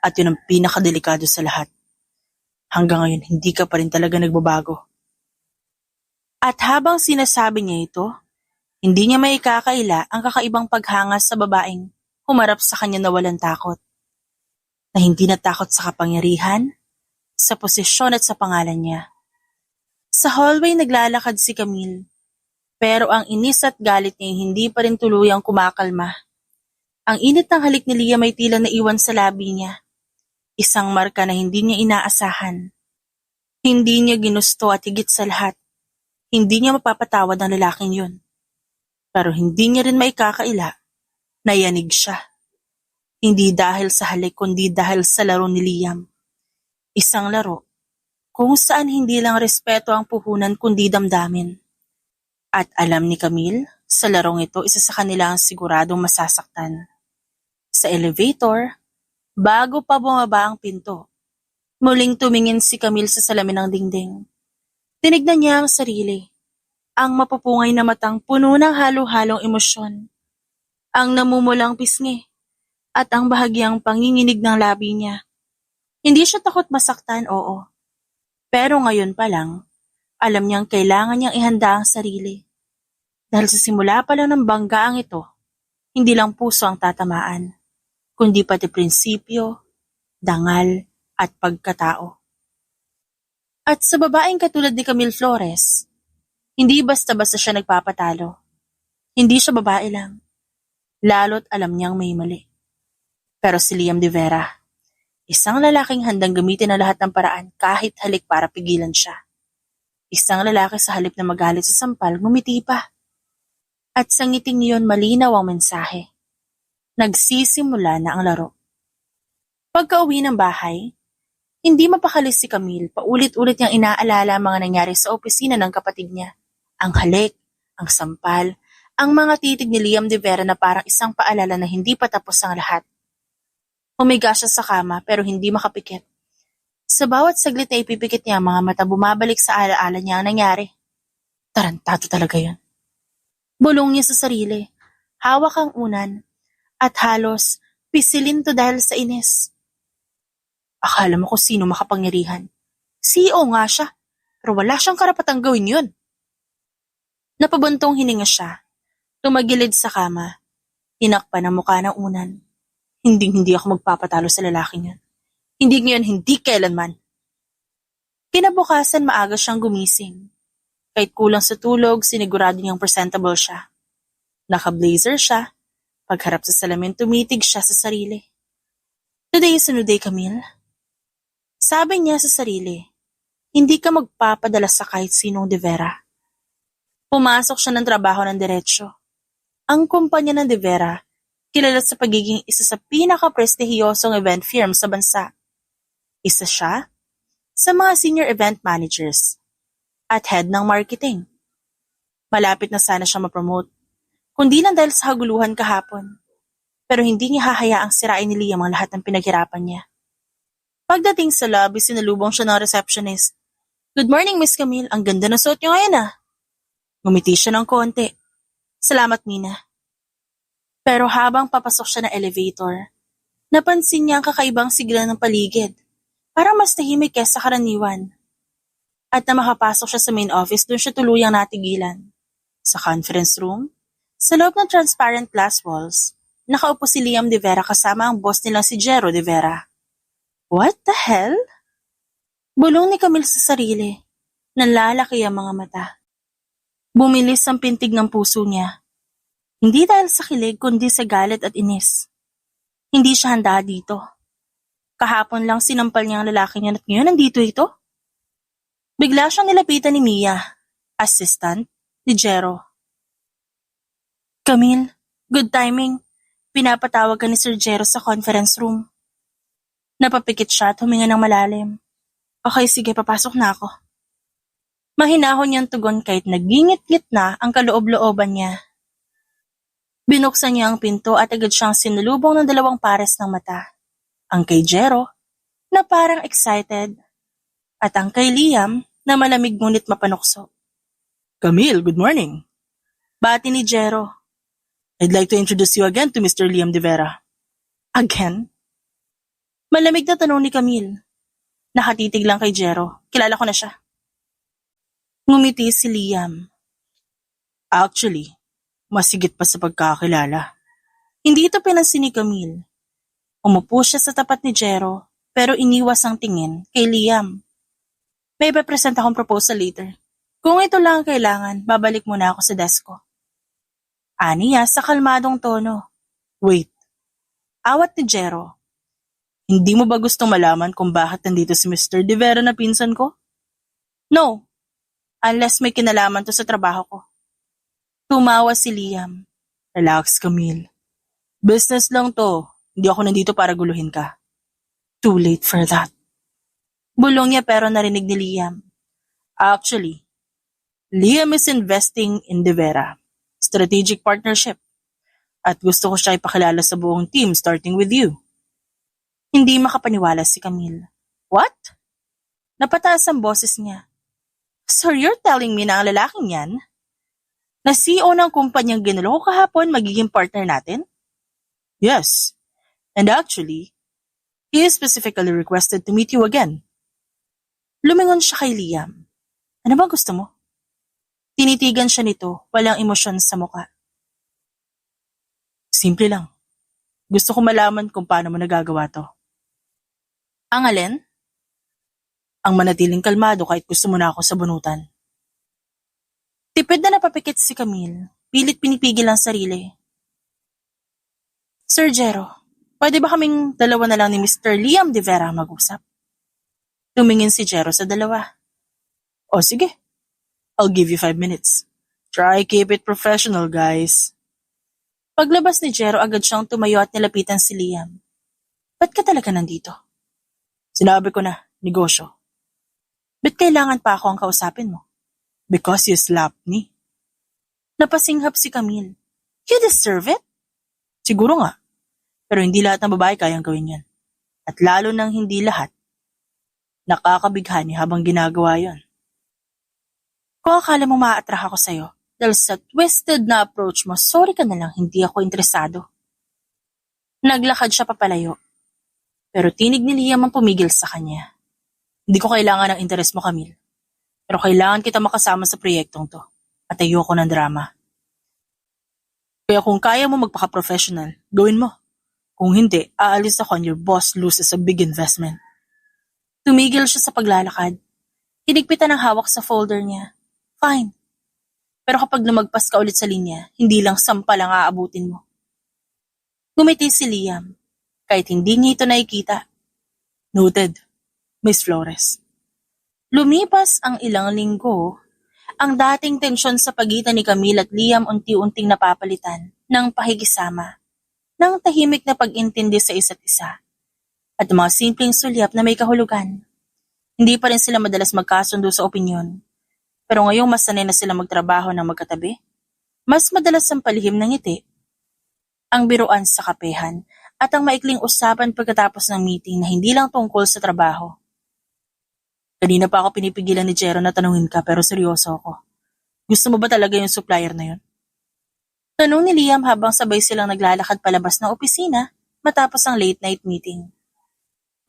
At yun ang pinakadelikado sa lahat. Hanggang ngayon, hindi ka pa rin talaga nagbabago. At habang sinasabi niya ito, hindi niya maikakaila ang kakaibang paghanga sa babaeng humarap sa kanya na walang takot. Na hindi natakot sa kapangyarihan, sa posisyon at sa pangalan niya. Sa hallway naglalakad si Camille, pero ang inis at galit niya hindi pa rin tuluyang kumakalma. Ang init ng halik ni Liam ay tila naiwan sa labi niya. Isang marka na hindi niya inaasahan. Hindi niya ginusto at higit sa lahat, hindi niya mapapatawad ang lalaking yun. Pero hindi niya rin maikakaila na yanig siya. Hindi dahil sa halik kundi dahil sa laro ni Liam. Isang laro kung saan hindi lang respeto ang puhunan kundi damdamin. At alam ni Camille, sa larong ito isa sa kanila ang siguradong masasaktan. Sa elevator, bago pa bumaba ang pinto, muling tumingin si Camille sa salamin ng dingding. Tinignan niya ang sarili. Ang mapupungay na matang puno ng halo-halong emosyon. Ang namumulang pisngi. At ang bahagyang panginginig ng labi niya. Hindi siya takot masaktan, oo. Pero ngayon pa lang, alam niyang kailangan niyang ihanda ang sarili. Dahil sa simula pa lang ng banggaang ito, hindi lang puso ang tatamaan, kundi pati prinsipyo, dangal, at pagkatao. At sa babaeng katulad ni Camille Flores, hindi basta-basta siya nagpapatalo. Hindi siya babae lang. Lalo't alam niyang may mali. Pero si Liam de Vera, isang lalaking handang gamitin ang lahat ng paraan kahit halik para pigilan siya. Isang lalaki sa halip na magalit sa sampal, ngumiti pa. At sa ngiting iyon malinaw ang mensahe. Nagsisimula na ang laro. Pagka-uwi ng bahay, hindi mapakalis si Camille, paulit-ulit niyang inaalala ang mga nangyari sa opisina ng kapatid niya. Ang halik, ang sampal, ang mga titig ni Liam de Vera na parang isang paalala na hindi pa tapos ang lahat. Humiga siya sa kama pero hindi makapikit. Sa bawat saglit na ipipikit niya ang mga mata bumabalik sa alaala niya ang nangyari. Tarantado talaga yun. Bulong niya sa sarili, hawak ang unan, at halos pisilin to dahil sa inis. Akala mo kung sino makapangyarihan. CEO nga siya, pero wala siyang karapatang gawin yun. Napabuntong hininga siya, tumagilid sa kama, tinakpan ang mukha ng unan. Hindi ako magpapatalo sa lalaking yun. Hindi ngayon, hindi kailanman. Kinabukasan maaga siyang gumising. Kahit kulang sa tulog, sinigurado niyang presentable siya. Naka-blazer siya. Pagharap sa salamin, tumitig siya sa sarili. Today is a new day, Camille. Sabi niya sa sarili, hindi ka magpapadala sa kahit sinong de Vera. Pumasok siya ng trabaho ng diretsyo. Ang kumpanya ng de Vera, kilala sa pagiging isa sa pinaka-prestihiyosong event firm sa bansa. Isa siya sa mga senior event managers at head ng marketing. Malapit na sana siya ma-promote, kundi lang dahil sa haguluhan kahapon. Pero hindi niya hahayaang sirain ni Liam ang lahat ng pinaghirapan niya. Pagdating sa lobby, sinalubong siya ng receptionist. Good morning, Miss Camille. Ang ganda ng suot niyo ngayon ah. Ngumiti siya ng konti. Salamat, Mina. Pero habang papasok siya ng elevator, napansin niya ang kakaibang sigla ng paligid. Parang mas tahimik kesa karaniwan. At na makapasok siya sa main office, doon siya tuluyang natigilan. Sa conference room, sa loob ng transparent glass walls, nakaupo si Liam de Vera kasama ang boss nilang si Jero de Vera. What the hell? Bulong ni Camille sa sarili. Nalalaki ang mga mata. Bumilis ang pintig ng puso niya. Hindi dahil sa kilig kundi sa galit at inis. Hindi siya handa dito. Kahapon lang sinampal niya ang lalaki niya at ngayon nandito ito. Bigla siyang nilapitan ni Mia, assistant ni Jero. Camille, good timing. Pinapatawag ka ni Sir Jero sa conference room. Napapikit siya at huminga ng malalim. Okay, sige, papasok na ako. Mahinahon niyang tugon kahit nagingit-ngit na ang kaloob-looban niya. Binuksan niya ang pinto at agad siyang sinulubong ng dalawang pares ng mata. Ang kay Jero, na parang excited, at ang kay Liam, na malamig ngunit mapanukso. Camille, good morning. Bati ni Jero. I'd like to introduce you again to Mr. Liam de Vera. Again? Malamig na tanong ni Camille. Nakatitig lang kay Jero. Kilala ko na siya. Ngumiti si Liam. Actually, masigit pa sa pagkakilala. Hindi ito pinansin ni Camille. Umupo siya sa tapat ni Jero, pero iniwas ang tingin kay Liam. May ipapresent akong proposal later. Kung ito lang ang kailangan, babalik muna ako sa desk ko. Aniya sa kalmadong tono. Wait, awat ni Jero. Hindi mo ba gustong malaman kung bakit nandito si Mr. De Vera na pinsan ko? No, unless may kinalaman to sa trabaho ko. Tumawa si Liam. Relax, Camille. Business lang to. Hindi ako nandito para guluhin ka. Too late for that. Bulong niya pero narinig ni Liam. Actually, Liam is investing in De Vera. Strategic partnership. At gusto ko siya ipakilala sa buong team starting with you. Hindi makapaniwala si Camille. What? Napataas ang boses niya. So you're telling me na ang lalaking yan, na CEO ng kumpanyang ginulong ko kahapon magiging partner natin? Yes. And actually, he specifically requested to meet you again. Lumingon siya kay Liam. Ano ba gusto mo? Tinitigan siya nito, walang emosyon sa muka. Simple lang. Gusto ko malaman kung paano mo nagagawa to. Ang alin? Ang manatiling kalmado kahit gusto mo na ako sabunutan. Tipid na napapikit si Camille, pilit pinipigil ang sarili. Sir Jero, pwede ba kaming dalawa na lang ni Mr. Liam de Vera mag-usap? Tumingin si Jero sa dalawa. O sige, I'll give you 5 minutes. Try keep it professional, guys. Paglabas ni Jero, agad siyang tumayo at nilapitan si Liam. Ba't ka talaga nandito? Sinabi ko na, negosyo. Ba't kailangan pa ako ang kausapin mo? Because you slapped me. Napasinghap si Camille. You deserve it? Siguro nga. Pero hindi lahat ng babae kayang gawin yan. At lalo nang hindi lahat, nakakabighani habang ginagawa yon. Kung akala mo maa-attract ako sa'yo, dahil sa twisted na approach mo, sorry ka na lang, hindi ako interesado. Naglakad siya papalayo. Pero tinig ni Liam ang pumigil sa kanya. Hindi ko kailangan ng interes mo, Camille. Pero kailangan kita makasama sa proyektong to. At ayoko ng drama. Kaya kung kaya mo magpaka-professional, gawin mo. Kung hindi, aalis ako and your boss loses a big investment. Tumigil siya sa paglalakad. Hinigpitan ang hawak sa folder niya. Fine. Pero kapag lumagpas ka ulit sa linya, hindi lang sampal ang aabutin mo. Gumiti si Liam. Kahit hindi niya ito nakikita. Noted, Miss Flores. Lumipas ang ilang linggo, ang dating tensyon sa pagitan ni Camille at Liam unti-unting napapalitan ng pakikisama, ng tahimik na pag-intindi sa isa't isa, at mga simpleng sulyap na may kahulugan. Hindi pa rin sila madalas magkasundo sa opinyon, pero ngayong mas sanay na sila magtrabaho ng magkatabi, mas madalas ang palihim ng ngiti, ang biruan sa kapehan, at ang maikling usapan pagkatapos ng meeting na hindi lang tungkol sa trabaho. Kanina pa ako pinipigilan ni Jero na tanungin ka pero seryoso ako. Gusto mo ba talaga yung supplier na yun? Tanong ni Liam habang sabay silang naglalakad palabas ng opisina matapos ang late night meeting.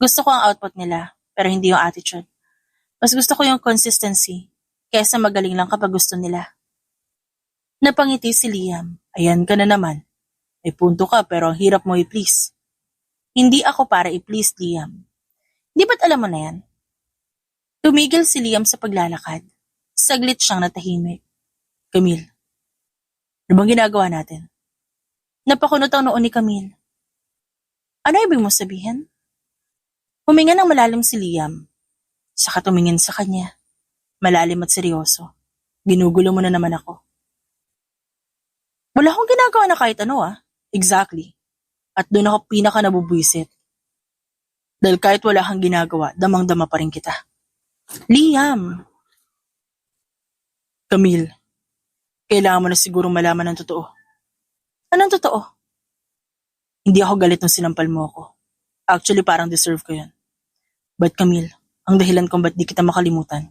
Gusto ko ang output nila pero hindi yung attitude. Mas gusto ko yung consistency kaysa magaling lang kapag gusto nila. Napangiti si Liam. Ayan ka na naman. May punto ka pero ang hirap mo i-please. Hindi ako para i-please, Liam. Di ba't alam mo na yan? Tumigil si Liam sa paglalakad. Saglit siyang natahimik. Camille, ano bang ginagawa natin? Napakunot ang noon ni Camille. Ano ibig mo sabihin? Huminga ng malalim si Liam. Saka tumingin sa kanya. Malalim at seryoso. Ginugulo mo na naman ako. Wala akong ginagawa na kahit ano Exactly. At doon ako pinaka nabubwisit. Dahil kahit wala kang ginagawa, damang-dama pa rin kita. Liam! Camille, kailangan mo na siguro malaman ng totoo. Anong totoo? Hindi ako galit nung sinampal mo ako. Actually, parang deserve ko yun. But Camille, ang dahilan kung ba't di kita makalimutan,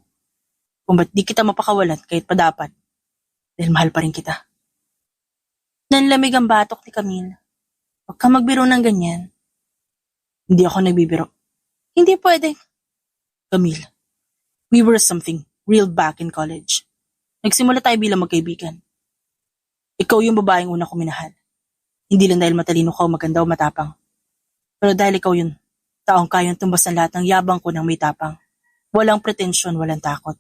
kung ba't di kita mapakawalan kahit pa dapat, dahil mahal pa rin kita. Nanlamig ang batok ni Camille. Huwag kang magbiro ng ganyan. Hindi ako nagbibiro. Hindi pwede. Camille, we were something real back in college. Nagsimula tayo bilang magkaibigan. Ikaw yung babaeng una kong minahal. Hindi lang dahil matalino ka o maganda o matapang. Pero dahil ikaw yun, taong kayang tumbasan lahat ng yabang ko ng may tapang. Walang pretensyon, walang takot.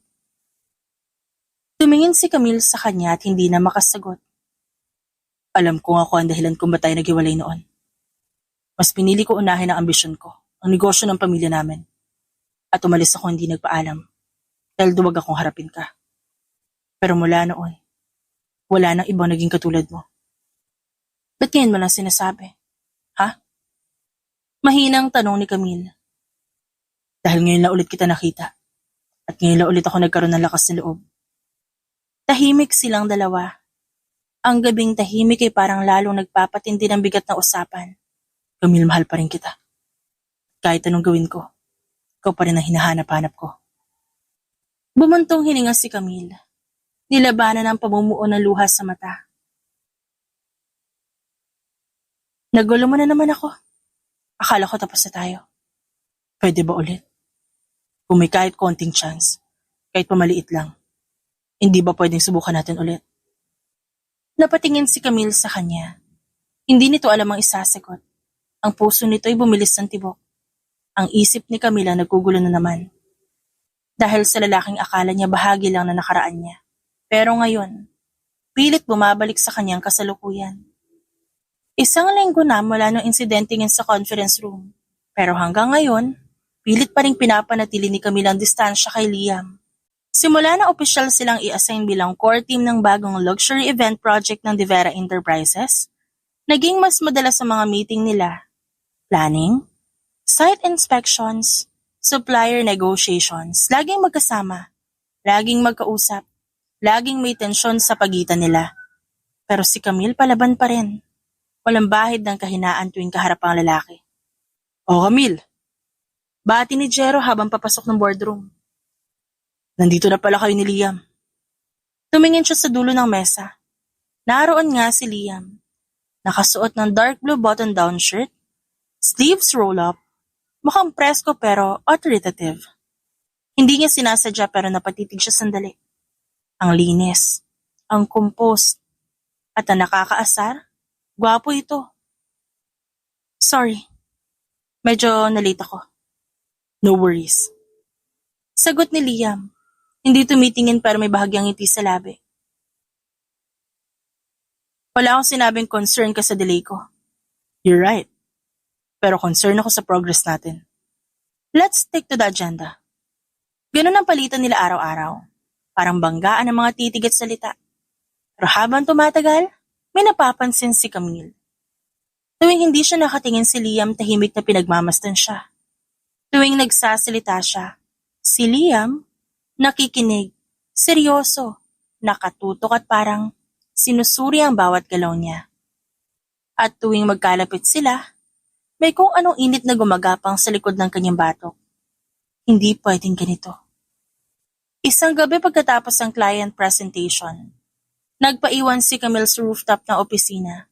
Tumingin si Camille sa kanya at hindi na makasagot. Alam ko ako ang dahilan kung ba't tayo naghiwalay noon. Mas pinili ko unahin ang ambisyon ko, ang negosyo ng pamilya namin. At umalis ako hindi nagpaalam. Dahil duwag akong harapin ka. Pero mula noon, wala nang ibang naging katulad mo. Ba't ngayon mo lang sinasabi? Ha? Mahinang tanong ni Camille. Dahil ngayon lang ulit kita nakita. At ngayon lang ulit ako nagkaroon ng lakas ng loob. Tahimik silang dalawa. Ang gabing tahimik ay parang lalong nagpapatindi ng bigat na usapan. Camille, mahal pa rin kita. Kahit anong gawin ko, ikaw pa rin ang hinahanap-hanap ko. Bumuntong hininga si Camille. Nilabanan ang pamumuo ng luha sa mata. Nagulo mo na naman ako. Akala ko tapos na tayo. Pwede ba ulit? Kung may kahit konting chance, kahit pamaliit lang, hindi ba pwedeng subukan natin ulit? Napatingin si Camille sa kanya. Hindi nito alam ang isasagot. Ang puso nito ay bumilis ng tibok. Ang isip ni Camila naggugulo na naman. Dahil sa lalaking akala niya bahagi lang na nakaraan niya. Pero ngayon, pilit bumabalik sa kanyang kasalukuyan. Isang linggo na mula nung insidente ngayon sa conference room. Pero hanggang ngayon, pilit pa rin pinapanatili ni Camila ang distansya kay Liam. Simula na opisyal silang i-assign bilang core team ng bagong luxury event project ng De Vera Enterprises, naging mas madalas sa mga meeting nila. Planning, site inspections, supplier negotiations, laging magkasama, laging magkausap, laging may tensyon sa pagitan nila. Pero si Camille palaban pa rin. Walang bahid ng kahinaan tuwing kaharap ang lalaki. O Camille, bati ni Jero habang papasok ng boardroom. Nandito na pala kayo ni Liam. Tumingin siya sa dulo ng mesa. Naroon nga si Liam. Nakasuot ng dark blue button-down shirt, sleeves roll-up, mukhang presko pero authoritative. Hindi niya sinasadya pero napatitig siya sandali. Ang linis, ang composed, at ang nakakaasar, gwapo ito. Sorry, medyo nalate ako. No worries. Sagot ni Liam. Hindi tumitingin pero may bahagyang ngiti sa labi. Wala akong sinabing concern ka sa delay ko. You're right. Pero concern ako sa progress natin. Let's stick to the agenda. Ganun ang palitan nila araw-araw. Parang banggaan ang mga titig at salita. Pero habang tumatagal, may napapansin si Camille. Tuwing hindi siya nakatingin si Liam, tahimik na pinagmamasdan siya. Tuwing nagsasalita siya, si Liam, nakikinig, seryoso, nakatutok at parang sinusuri ang bawat galaw niya. At tuwing magkalapit sila, may kung anong init na gumagapang sa likod ng kanyang batok. Hindi pwedeng ganito. Isang gabi pagkatapos ng client presentation, nagpaiwan si Camille sa rooftop ng opisina.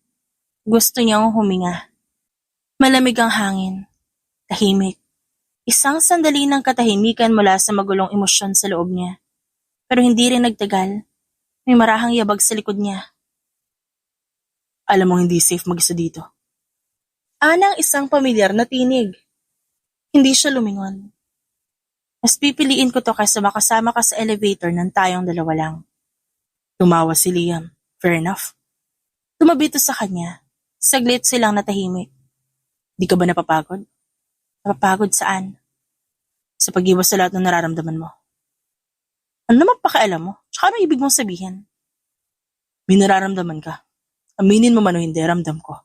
Gusto niyang huminga. Malamig ang hangin, tahimik. Isang sandali ng katahimikan mula sa magulong emosyon sa loob niya. Pero hindi rin nagtagal. May marahang yabag sa likod niya. Alam mo hindi safe mag-isa dito. Ana ang isang pamilyar na tinig. Hindi siya lumingon. Mas pipiliin ko to kaysa makasama ka sa elevator ng tayong dalawa lang. Tumawa si Liam. Fair enough. Tumabi to sa kanya. Saglit silang natahimik. Di ka ba napapagod? Napapagod saan? Sa pag-iwas sa lahat ng nararamdaman mo. Ano naman pakialam mo? Tsaka ano ibig mong sabihin? May nararamdaman ka. Aminin mo man o hindi, ramdam ko.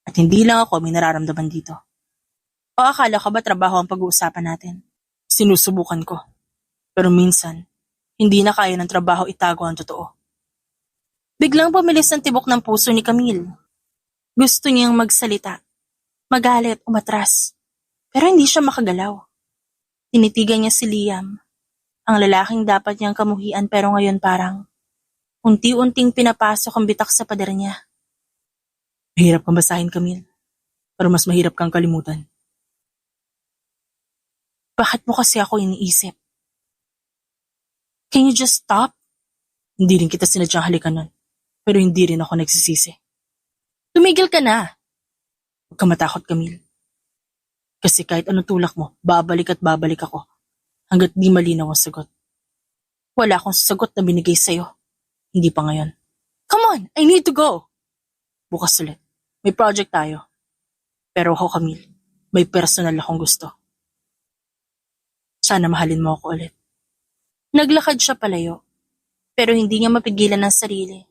At hindi lang ako may nararamdaman dito. O akala ka ba trabaho ang pag-uusapan natin? Sinusubukan ko. Pero minsan, hindi na kaya ng trabaho itago ang totoo. Biglang bumilis ang tibok ng puso ni Camille. Gusto niyang magsalita, magalit, umatras. Pero hindi siya makagalaw. Tinitigan niya si Liam, ang lalaking dapat niyang kamuhian pero ngayon parang unti-unting pinapasok ang bitak sa pader niya. Mahirap kang basahin, Camille. Pero mas mahirap kang kalimutan. Bakit mo kasi ako iniisip? Can you just stop? Hindi rin kita sinadyang halikan nun. Pero hindi rin ako nagsisisi. Tumigil ka na. Huwag ka matakot, Camille. Kasi kahit anong tulak mo, babalik at babalik ako. Hanggat di malinaw ang sagot. Wala akong sagot na binigay sa'yo. Hindi pa ngayon. Come on, I need to go. Bukas ulit. May project tayo. Pero ako, Camille, may personal akong gusto. Sana mahalin mo ako ulit. Naglakad siya palayo, pero hindi niya mapigilan ang sarili.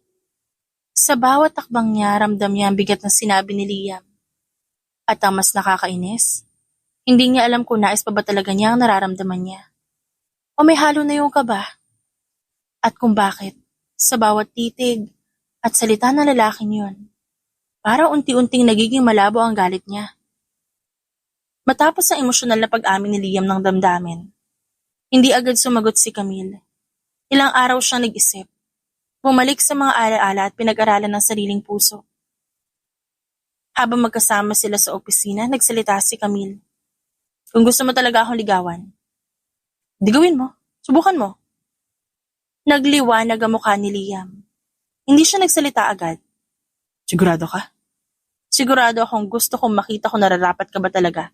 Sa bawat takbang niya, ramdam niya ang bigat ng sinabi ni Liam. At ang mas nakakainis, hindi niya alam kung nais pa ba talaga niya ang nararamdaman niya. O may halo na yung kaba. At kung bakit, sa bawat titig at salita ng lalaking yun, para unti-unting nagiging malabo ang galit niya. Matapos ang emosyonal na pag-amin ni Liam ng damdamin, hindi agad sumagot si Camille. Ilang araw siyang nag-isip. Bumalik sa mga alaala at pinag-aralan ng sariling puso. Habang magkasama sila sa opisina, nagsalita si Camille. Kung gusto mo talaga akong ligawan, di gawin mo. Subukan mo. Nagliwanag ang mukha ni Liam. Hindi siya nagsalita agad. Sigurado ka? Sigurado akong gusto kong makita kung nararapat ka ba talaga.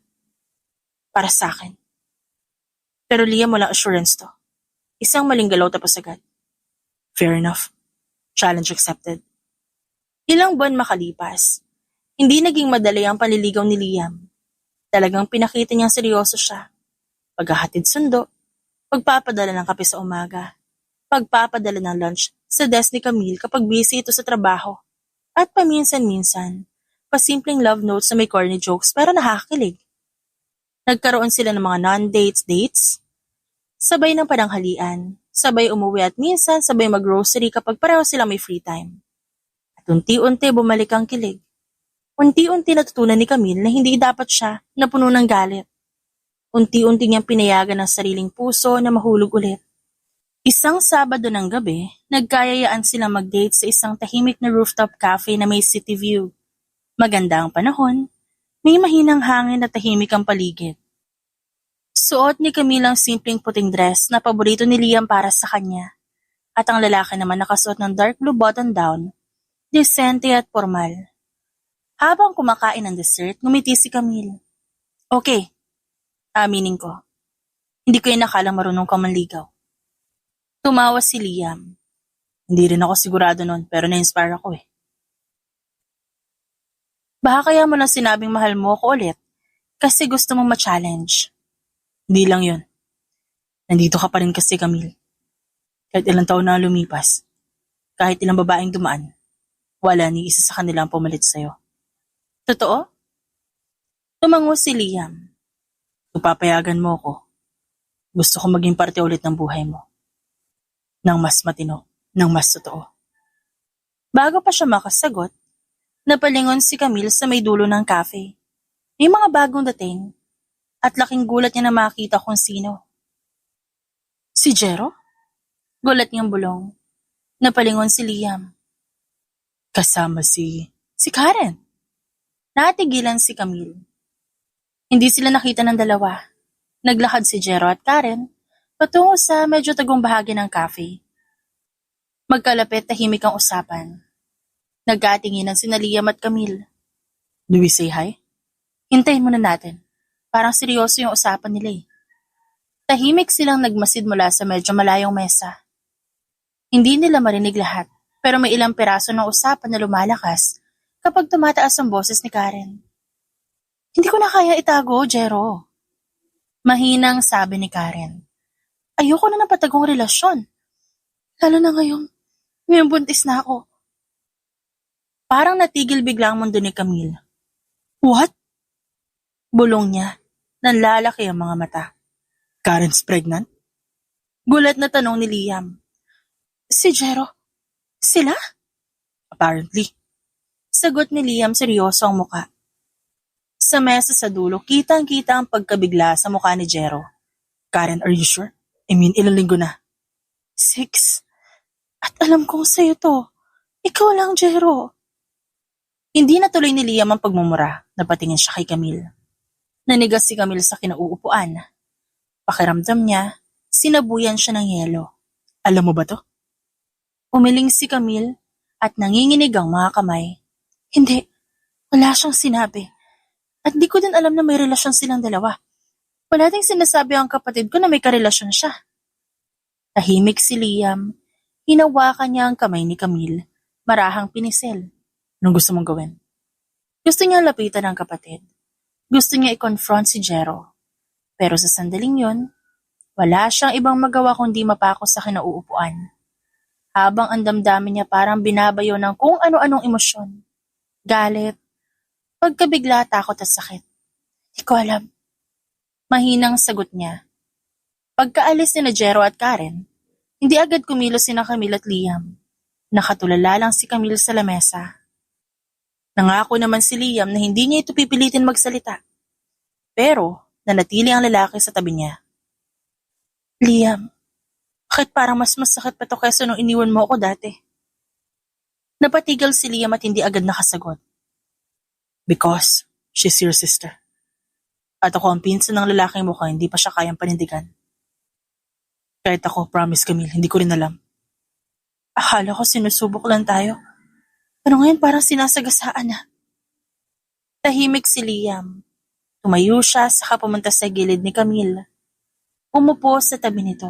Para sa akin. Pero Liam, walang assurance to. Isang maling galaw tapos agad. Fair enough. Challenge accepted. Ilang buwan makalipas, hindi naging madali ang paliligaw ni Liam. Talagang pinakita niyang seryoso siya. Paghahatid sundo, pagpapadala ng kape sa umaga, pagpapadala ng lunch sa desk ni Camille kapag busy ito sa trabaho, at paminsan-minsan, pasimpleng love notes na may corny jokes pero nakakakilig. Nagkaroon sila ng mga non-dates, sabay ng pananghalian, sabay umuwi at minsan sabay mag-grocery kapag pareho sila may free time. At unti-unti bumalik ang kilig. Unti-unti natutunan ni Camille na hindi dapat siya na puno ng galit. Unti-unti niyang pinayagan ang sariling puso na mahulog ulit. Isang Sabado ng gabi, nagkayayaan silang mag-date sa isang tahimik na rooftop cafe na may city view. Maganda ang panahon, may mahinang hangin at tahimik ang paligid. Suot ni Camille ang simpleng puting dress na paborito ni Liam para sa kanya. At ang lalaki naman nakasuot ng dark blue button-down, desente at formal. Habang kumakain ng dessert, ngumiti si Camille. Okay, aminin ko. Hindi ko inakalang marunong ka manligaw. Tumawa si Liam. Hindi rin ako sigurado nun pero na-inspire ako eh. Baka kaya mo lang sinabing mahal mo ako ulit kasi gusto mong ma-challenge. Hindi lang yun. Nandito ka pa rin kasi, Camille. Kahit ilang taon na lumipas, kahit ilang babaeng dumaan, wala ni isa sa kanila ang pumalit sa'yo. Totoo? Tumango si Liam. Kung papayagan mo ako, gusto ko maging parte ulit ng buhay mo. Nang mas matino, nang mas totoo. Bago pa siya makasagot, napalingon si Camille sa may dulo ng cafe. May mga bagong dating at laking gulat niya na makita kung sino. Si Jero? Gulat niyang bulong. Napalingon si Liam. Kasama si Karen. Natigilan si Camille. Hindi sila nakita ng dalawa. Naglakad si Jero at Karen patungo sa medyo tagong bahagi ng cafe. Magkalapit tahimik ang usapan. Nagkatinginan sina Liam at Camille. Do we say hi? Hintayin muna natin. Parang seryoso yung usapan nila eh. Tahimik silang nagmasid mula sa medyo malayong mesa. Hindi nila marinig lahat, pero may ilang piraso ng usapan na lumalakas kapag tumataas ang boses ni Karen. Hindi ko na kaya itago, Jero. Mahinang sabi ni Karen. Ayoko na ng patagong relasyon. Lalo na ngayong buntis na ako. Parang natigil bigla ang mundo ni Camille. What? Bulong niya. Nanlalaki ang mga mata. Karen's pregnant? Gulat na tanong ni Liam. Si Jero? Sila? Apparently. Sagot ni Liam seryoso ang muka. Sa mesa sa dulo, kitang-kita ang pagkabigla sa mukha ni Jero. Karen, are you sure? I mean, ilang linggo na? 6. At alam kong sa'yo to. Ikaw lang, Jero. Hindi natuloy ni Liam ang pagmumura. Napatingin siya kay Camille. Nanigas si Camille sa kinauupuan. Pakiramdam niya, sinabuyan siya ng yelo. Alam mo ba to? Umiling si Camille at nanginginig ang mga kamay. Hindi, wala siyang sinabi. At di ko din alam na may relasyon silang dalawa. Wala ding sinasabi ang kapatid ko na may karelasyon siya. Tahimik si Liam. Hinawakan niya ang kamay ni Camille. Marahang pinisil. Anong gusto mong gawin? Gusto niya lapitan ang kapatid. Gusto niya i-confront si Jero. Pero sa sandaling yun, wala siyang ibang magawa kundi mapako sa kinauupuan. Habang ang damdamin niya parang binabayo ng kung ano-anong emosyon. Galit, pagkabigla, takot at sakit. Di ko alam. Mahinang sagot niya. Pagkaalis ni Jero at Karen, hindi agad kumilos sina Camille at Liam. Nakatulala lang si Camille sa lamesa. Nangako naman si Liam na hindi niya ito pipilitin magsalita. Pero nanatili ang lalaki sa tabi niya. Liam, bakit parang mas masakit pa to kaysa nung iniwan mo ako dati? Napatigal si Liam at hindi agad nakasagot. Because she's your sister. At ako ang pinsan ng lalaking mukha, hindi pa siya kayang panindigan. Kahit ako, promise Camille, hindi ko rin alam. Akala ko sinusubok lang tayo. Pero ngayon parang sinasagasaan na. Tahimik si Liam. Tumayo siya saka pumunta sa gilid ni Camille. Umupo sa tabi nito.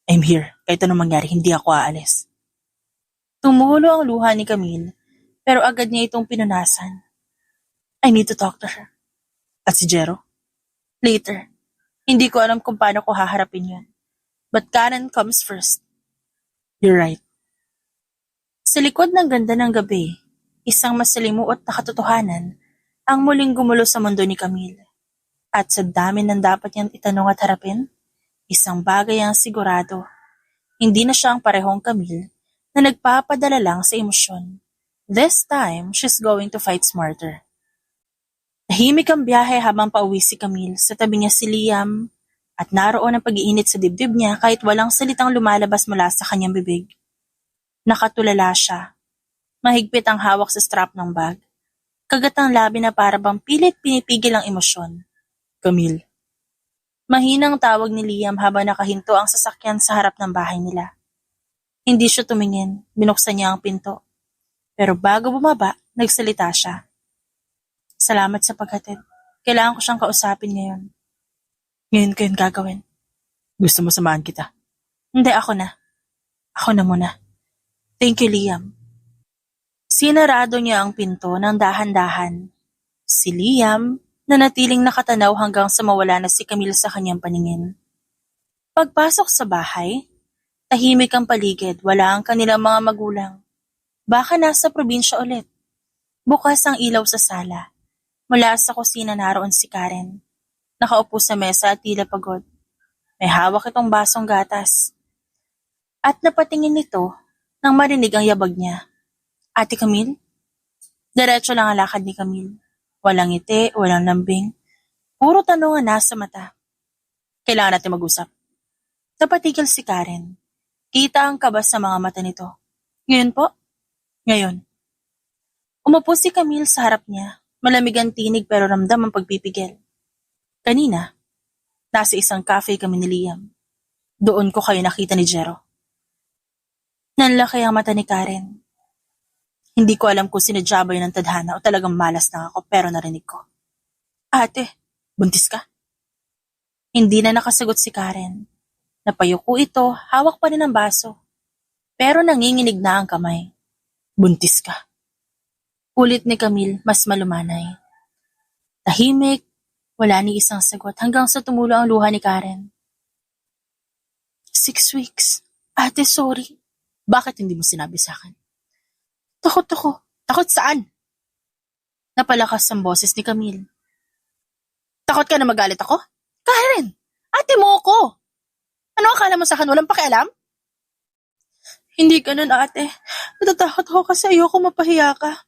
I'm here. Kahit anong mangyari, hindi ako aalis. Tumulo ang luha ni Camille, pero agad niya itong pinunasan. I need to talk to her. At si Jero? Later. Hindi ko alam kung paano ko haharapin yun. But Karen comes first. You're right. Sa likod ng ganda ng gabi, isang masalimuot na katotohanan ang muling gumulo sa mundo ni Camille. At sa dami ng dapat niyang itanong at harapin, isang bagay ang sigurado. Hindi na siya ang parehong Camille na nagpapadala lang sa emosyon. This time, she's going to fight smarter. Tahimik ang biyahe habang pauwi si Camille. Sa tabi niya si Liam at naroon ang pag-iinit sa dibdib niya kahit walang salitang lumalabas mula sa kanyang bibig. Nakatulala siya. Mahigpit ang hawak sa strap ng bag. Kagat ang labi na para bang pilit pinipigil ang emosyon. Camille. Mahinang tawag ni Liam habang nakahinto ang sasakyan sa harap ng bahay nila. Hindi siya tumingin, binuksan niya ang pinto. Pero bago bumaba, nagsalita siya. Salamat sa paghatid. Kailangan ko siyang kausapin ngayon. Ngayon ko yun gagawin. Gusto mo samahan kita? Hindi, ako na. Ako na muna. Thank you, Liam. Sinarado niya ang pinto ng dahan-dahan. Si Liam, nanatiling nakatanaw hanggang sa mawala na si Camille sa kanyang paningin. Pagpasok sa bahay, tahimik ang paligid, wala ang kanilang mga magulang. Baka nasa probinsya ulit. Bukas ang ilaw sa sala. Mula sa kusina naroon si Karen. Nakaupo sa mesa at tila pagod. May hawak itong basong gatas. At napatingin nito nang marinig ang yabag niya. Ate Camille? Diretso lang ang lakad ni Camille. Walang ngiti, walang lambing. Puro tanong ang nasa mata. Kailangan natin mag-usap. Napatigil si Karen. Kita ang kaba sa mga mata nito. Ngayon po? Ngayon. Umupo si Camille sa harap niya. Malamig ang tinig pero ramdam ang pagpipigil. Kanina, nasa isang cafe kami ni Liam. Doon ko kayo nakita ni Jero. Nanlaki ang mata ni Karen. Hindi ko alam kung sinadya ba yun ng tadhana o talagang malas lang ako pero narinig ko. Ate, buntis ka? Hindi na nakasagot si Karen. Napayuko ito, hawak pa rin ang baso. Pero nanginginig na ang kamay. Buntis ka. Ulit ni Camille, mas malumanay. Tahimik, wala ni isang sagot hanggang sa tumulo ang luha ni Karen. 6 weeks. Ate, sorry. Bakit hindi mo sinabi sa akin? Takot ako. Takot saan? Napalakas ang boses ni Camille. Takot ka na magalit ako? Karen, ate mo ako. Ano akala mo sa akin? Walang pakialam? Hindi ganun, ate. Natatakot ako kasi ayoko mapahiya ka.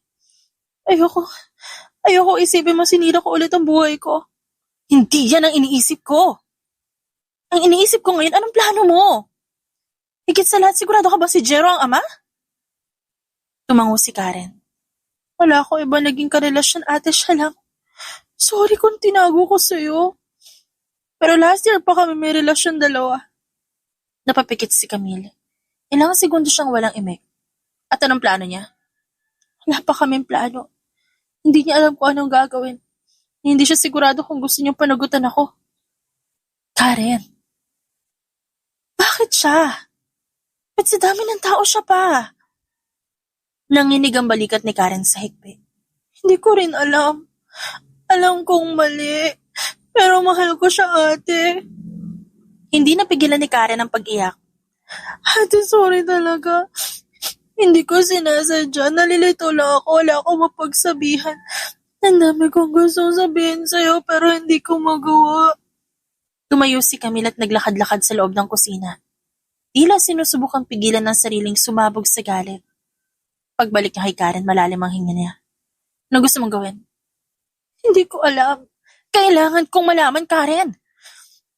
Ayoko isipin mo sinira ko ulit ang buhay ko. Hindi yan ang iniisip ko. Ang iniisip ko ngayon, anong plano mo? Higit sa lahat, sigurado ka ba si Jero ang ama? Tumango si Karen. Wala ko iba naging karelasyon, ate, siya lang. Sorry kung tinago ko sa'yo. Pero last year pa kami may relasyon dalawa. Napapikit si Camille. Ilang segundo siyang walang imik. At anong plano niya? Wala pa kaming plano. Hindi niya alam kung anong gagawin. Hindi siya sigurado kung gusto niyang panagutan ako. Karen, bakit siya? Ba't sa dami ng tao siya pa? Nanginig ang balikat ni Karen sa higpit. Hindi ko rin alam. Alam kong mali. Pero mahal ko siya, ate. Hindi napigilan ni Karen ang pag-iyak. Ate, sorry talaga. Hindi ko sinasadya. Nalilito lang ako. Wala akong mapagsabihan. Ang dami kong gustong sabihin sa'yo pero hindi ko magawa. Tumayo si Camille at naglakad-lakad sa loob ng kusina. Tila sinusubukang pigilan ng sariling sumabog sa galit. Pagbalik niya kay Karen, malalim ang hinga niya. Ano gusto mong gawin? Hindi ko alam. Kailangan kong malaman, Karen.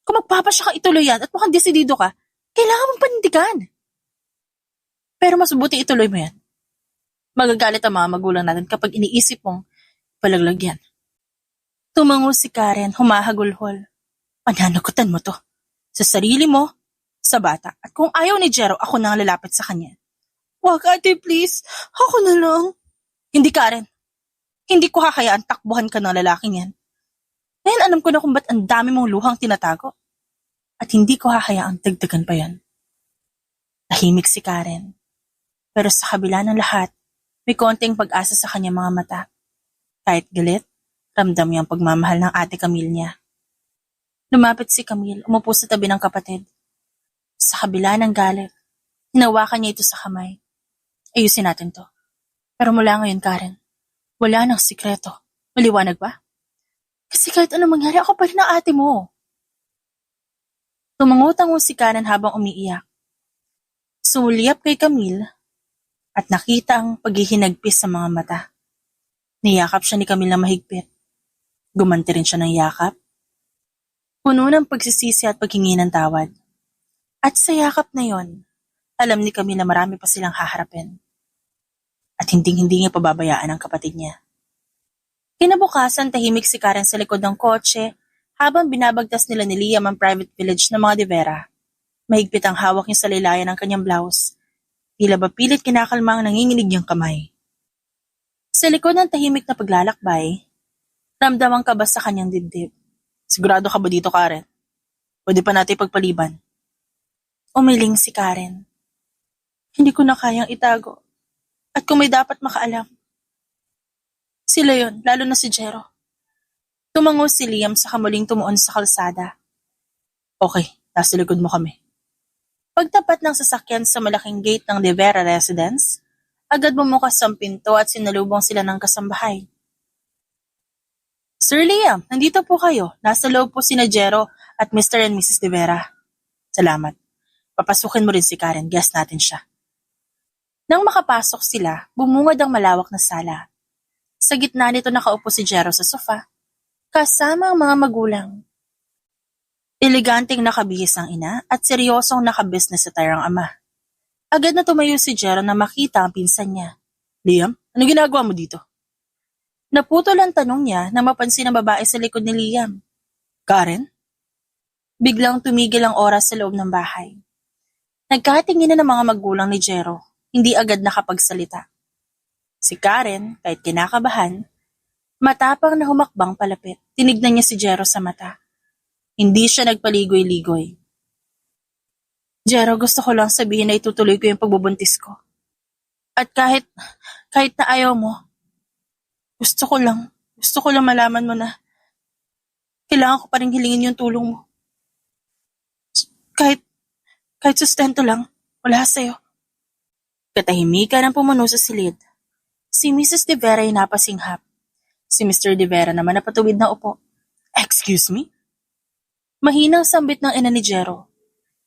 Kung magpapasya ka ituloy yan at mukhang desidido ka, kailangan mong panindigan. Pero mas mabuti ituloy mo yan. Magagalit ang mga magulang natin kapag iniisip mong palaglag yan. Tumango si Karen, humahagulhol. Pananagutan mo to. Sa sarili mo, sa bata. At kung ayaw ni Jero, ako na ang lalapit sa kanya. Wag, ate, please. Ako na lang. Hindi, Karen. Hindi ko hakayaan takbuhan ka ng lalaking yan. Ngayon alam ko na kung ba't ang dami mong luhang tinatago. At hindi ko hahayaang dagdagan pa yan. Tahimik si Karen. Pero sa kabila ng lahat, may konting pag-asa sa kanyang mga mata. Kahit galit, ramdam niya ang pagmamahal ng ate Camille niya. Lumapit si Camille, umupo sa tabi ng kapatid. Sa kabila ng galit, hinawakan niya ito sa kamay. Ayusin natin to. Pero mula ngayon, Karen, wala nang sikreto. Maliwanag ba? Kasi kahit anong mangyari, ako pa rin ang ate mo. Tumango-tango si Karen habang umiiyak. Sumuliyap kay Camille at nakita ang paghihinagpis sa mga mata. Niyakap siya ni Camille na mahigpit. Gumanti rin siya ng yakap. Puno ng pagsisisi at paghingi ng tawad. At sa yakap na yon, alam ni Camille na marami pa silang haharapin. At hinding-hindi niya pababayaan ang kapatid niya. Kinabukasan, tahimik si Karen sa likod ng kotse habang binabagtas nila ni Liam ang private village ng mga De Vera. Mahigpit ang hawak niya sa laylayan ng kanyang blouse. Tila ba pilit kinakalma ang nanginginig niyang kamay. Sa likod ng tahimik na paglalakbay, ramdam ang kaba sa kanyang dibdib. Sigurado ka ba dito, Karen? Pwede pa natin pagpaliban. Umiling si Karen. Hindi ko na kayang itago. At kung may dapat makaalam, sila yon, lalo na si Jero. Tumango si Liam sa kamuling tumuon sa kalsada. Okay, nasa likod mo kami. Pagtapat ng sasakyan sa malaking gate ng De Vera residence, agad bumukas ang pinto at sinalubong sila ng kasambahay. Sir Liam, nandito po kayo. Nasa loob po sina Jero at Mr. and Mrs. De Vera. Salamat. Papasukin mo rin si Karen, guest natin siya. Nang makapasok sila, bumungad ang malawak na sala. Sa gitna nito nakaupo si Jero sa sofa, kasama ang mga magulang. Eleganteng nakabihis ang ina at seryosong nakabusiness attire ang ama. Agad na tumayo si Jero na makita ang pinsan niya. Liam, ano ginagawa mo dito? Naputol ang tanong niya na mapansin ang babae sa likod ni Liam. Karen? Biglang tumigil ang oras sa loob ng bahay. Nagkatingin na ng mga magulang ni Jero, hindi agad nakapagsalita. Si Karen, kahit kinakabahan, matapang na humakbang palapit. Tinignan niya si Jero sa mata. Hindi siya nagpaligoy-ligoy. Jero, gusto ko lang sabihin na itutuloy ko yung pagbubuntis ko. At kahit na ayaw mo, gusto ko lang malaman mo na kailangan ko pa rin hilingin yung tulong mo. Kahit sustento lang, wala sa'yo. Katahimikan ang pumuno sa silid. Si Mrs. De Vera ay napasinghap. Si Mr. De Vera naman napatuwid na upo. Excuse me? Mahinang sambit ng ina ni Jero.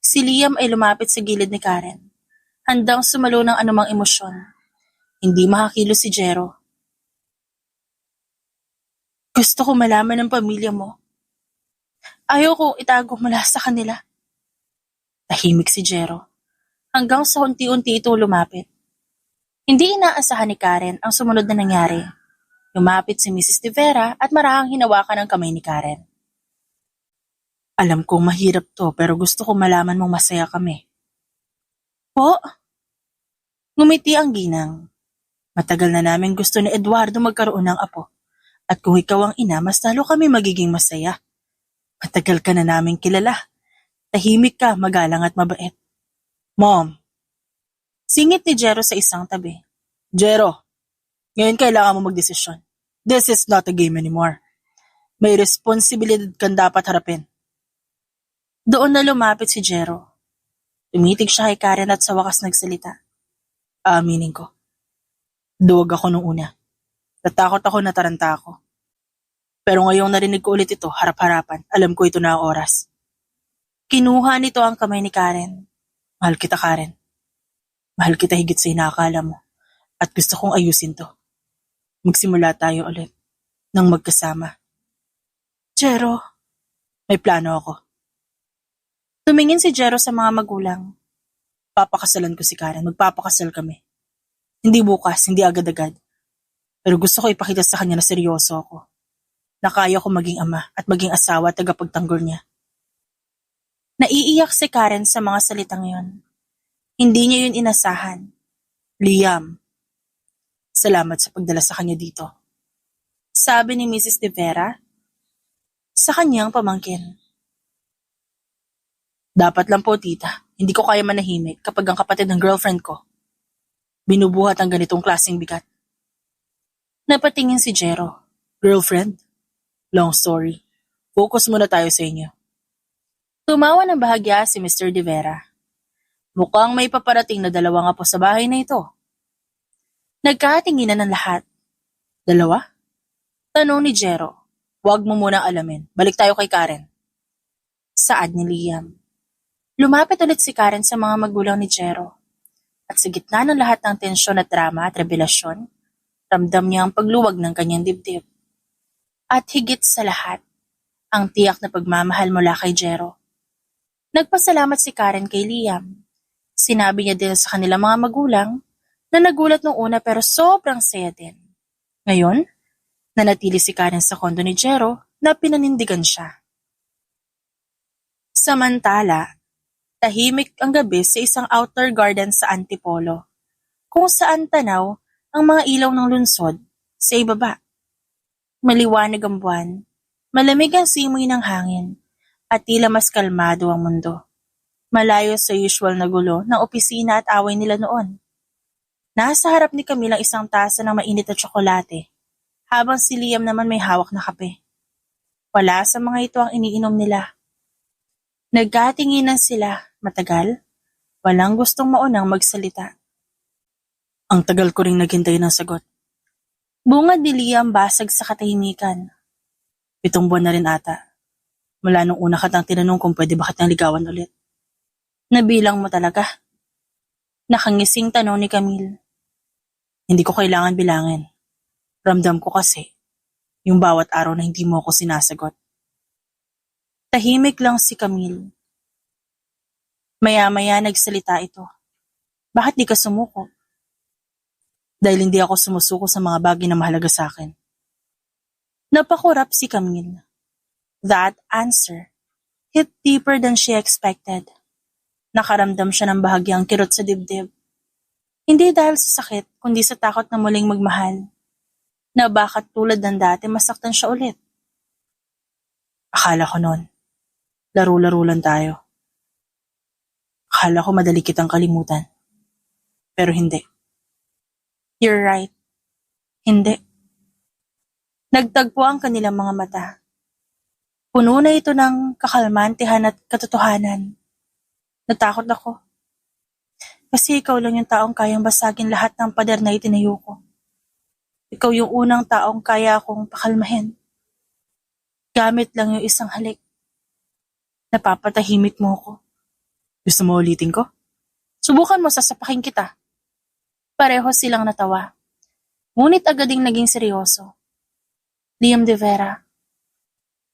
Si Liam ay lumapit sa gilid ni Karen. Handang sumalo ng anumang emosyon. Hindi makakilo si Jero. Gusto ko malaman ng pamilya mo. Ayaw ko itago mula sa kanila. Tahimik si Jero. Hanggang sa unti-unti ito lumapit. Hindi inaasahan ni Karen ang sumunod na nangyari. Lumapit si Mrs. De Vera at marahang hinawakan ang kamay ni Karen. Alam kong mahirap to pero gusto ko malaman mong masaya kami. Po? Ngumiti ang ginang. Matagal na namin gusto ni Eduardo magkaroon ng apo. At kung ikaw ang ina, mas lalo kami magiging masaya. Matagal ka na naming kilala. Tahimik ka, magalang at mabait. Mom. Singit ni Jero sa isang tabi. Jero, ngayon kailangan mo magdesisyon. This is not a game anymore. May responsibilidad kang dapat harapin. Doon na lumapit si Jero. Tumitig siya kay Karen at sa wakas nagsalita. Aaminin ko. Duwag ako nung una. Natakot ako, nataranta ako. Pero ngayong narinig ko ulit ito, harap-harapan, alam ko ito na ang oras. Kinuha nito ang kamay ni Karen. Mahal kita, Karen. Mahal kita higit sa inaakala mo. At gusto kong ayusin to. Magsimula tayo ulit. Nang magkasama. Jero, may plano ako. Tumingin si Jero sa mga magulang. Papakasalan ko si Karen. Magpapakasal kami. Hindi bukas, hindi agad-agad. Pero gusto ko ipakita sa kanya na seryoso ako. Na kaya ko maging ama at maging asawa at tagapagtanggol niya. Naiiyak si Karen sa mga salitang yon. Hindi niya yun inasahan. Liam, salamat sa pagdala sa kanya dito. Sabi ni Mrs. De Vera sa kanyang pamangkin. Dapat lang po, tita. Hindi ko kaya manahimik kapag ang kapatid ng girlfriend ko binubuhat ang ganitong klaseng bigat. Napatingin si Jero. Girlfriend? Long story. Focus muna tayo sa inyo. Tumawa ng bahagya si Mr. De Vera. Mukhang may paparating na dalawang apo sa bahay na ito. Nagkatinginan ng lahat. Dalawa? Tanong ni Jero. Huwag mo munang alamin. Balik tayo kay Karen. Saad ni Liam. Lumapit ulit si Karen sa mga magulang ni Jero. At sa gitna ng lahat ng tensyon at drama at revelasyon, ramdam niya ang pagluwag ng kanyang dibdib. At higit sa lahat, ang tiyak na pagmamahal mula kay Jero. Nagpasalamat si Karen kay Liam. Sinabi niya din sa kanilang mga magulang na nagulat nung una pero sobrang saya din. Ngayon, nanatili si Karen sa kondo ni Jero na pinanindigan siya. Samantala, tahimik ang gabi sa isang outdoor garden sa Antipolo, kung saan tanaw ang mga ilaw ng lungsod sa ibaba. Maliwanag ang buwan, malamig ang simoy ng hangin, at tila mas kalmado ang mundo. Malayo sa usual na gulo ng opisina at away nila noon. Nasa harap ni Camille ang isang tasa ng mainit na tsokolate, habang si Liam naman may hawak na kape. Wala sa mga ito ang iniinom nila. Nagkatinginan sila, matagal, walang gustong maunang magsalita. Ang tagal ko ring naghintay ng sagot. Bungad ni Liam basag sa katahimikan. 7 buwan na rin ata. Mula nung una katang tinanong kung pwede ba kitang ligawan ulit. Nabilang mo talaga? Nakangising tanong ni Camille. Hindi ko kailangan bilangin. Ramdam ko kasi, yung bawat araw na hindi mo ako sinasagot. Tahimik lang si Camille. Maya-maya nagsalita ito. Bakit di ka sumuko? Dahil hindi ako sumusuko sa mga bagay na mahalaga sa akin. Napakurap si Camille. That answer hit deeper than she expected. Nakaramdam siya ng bahagyang kirot sa dibdib. Hindi dahil sa sakit, kundi sa takot na muling magmahal. Na baka tulad ng dati masaktan siya ulit. Akala ko noon, laro-laro lang tayo. Akala ko madali kitang kalimutan. Pero hindi. You're right. Hindi. Nagtagpo ang kanilang mga mata. Puno na ito ng kakalmantihan at katotohanan. Natakot ako. Kasi ikaw lang yung taong kayang basagin lahat ng pader na itinayo ko. Ikaw yung unang taong kaya akong pakalmahin. Gamit lang yung isang halik. Napapatahimik mo ko. Gusto mo ulitin ko? Subukan mo, sasapakin kita. Pareho silang natawa. Ngunit agad ding naging seryoso. Liam de Vera,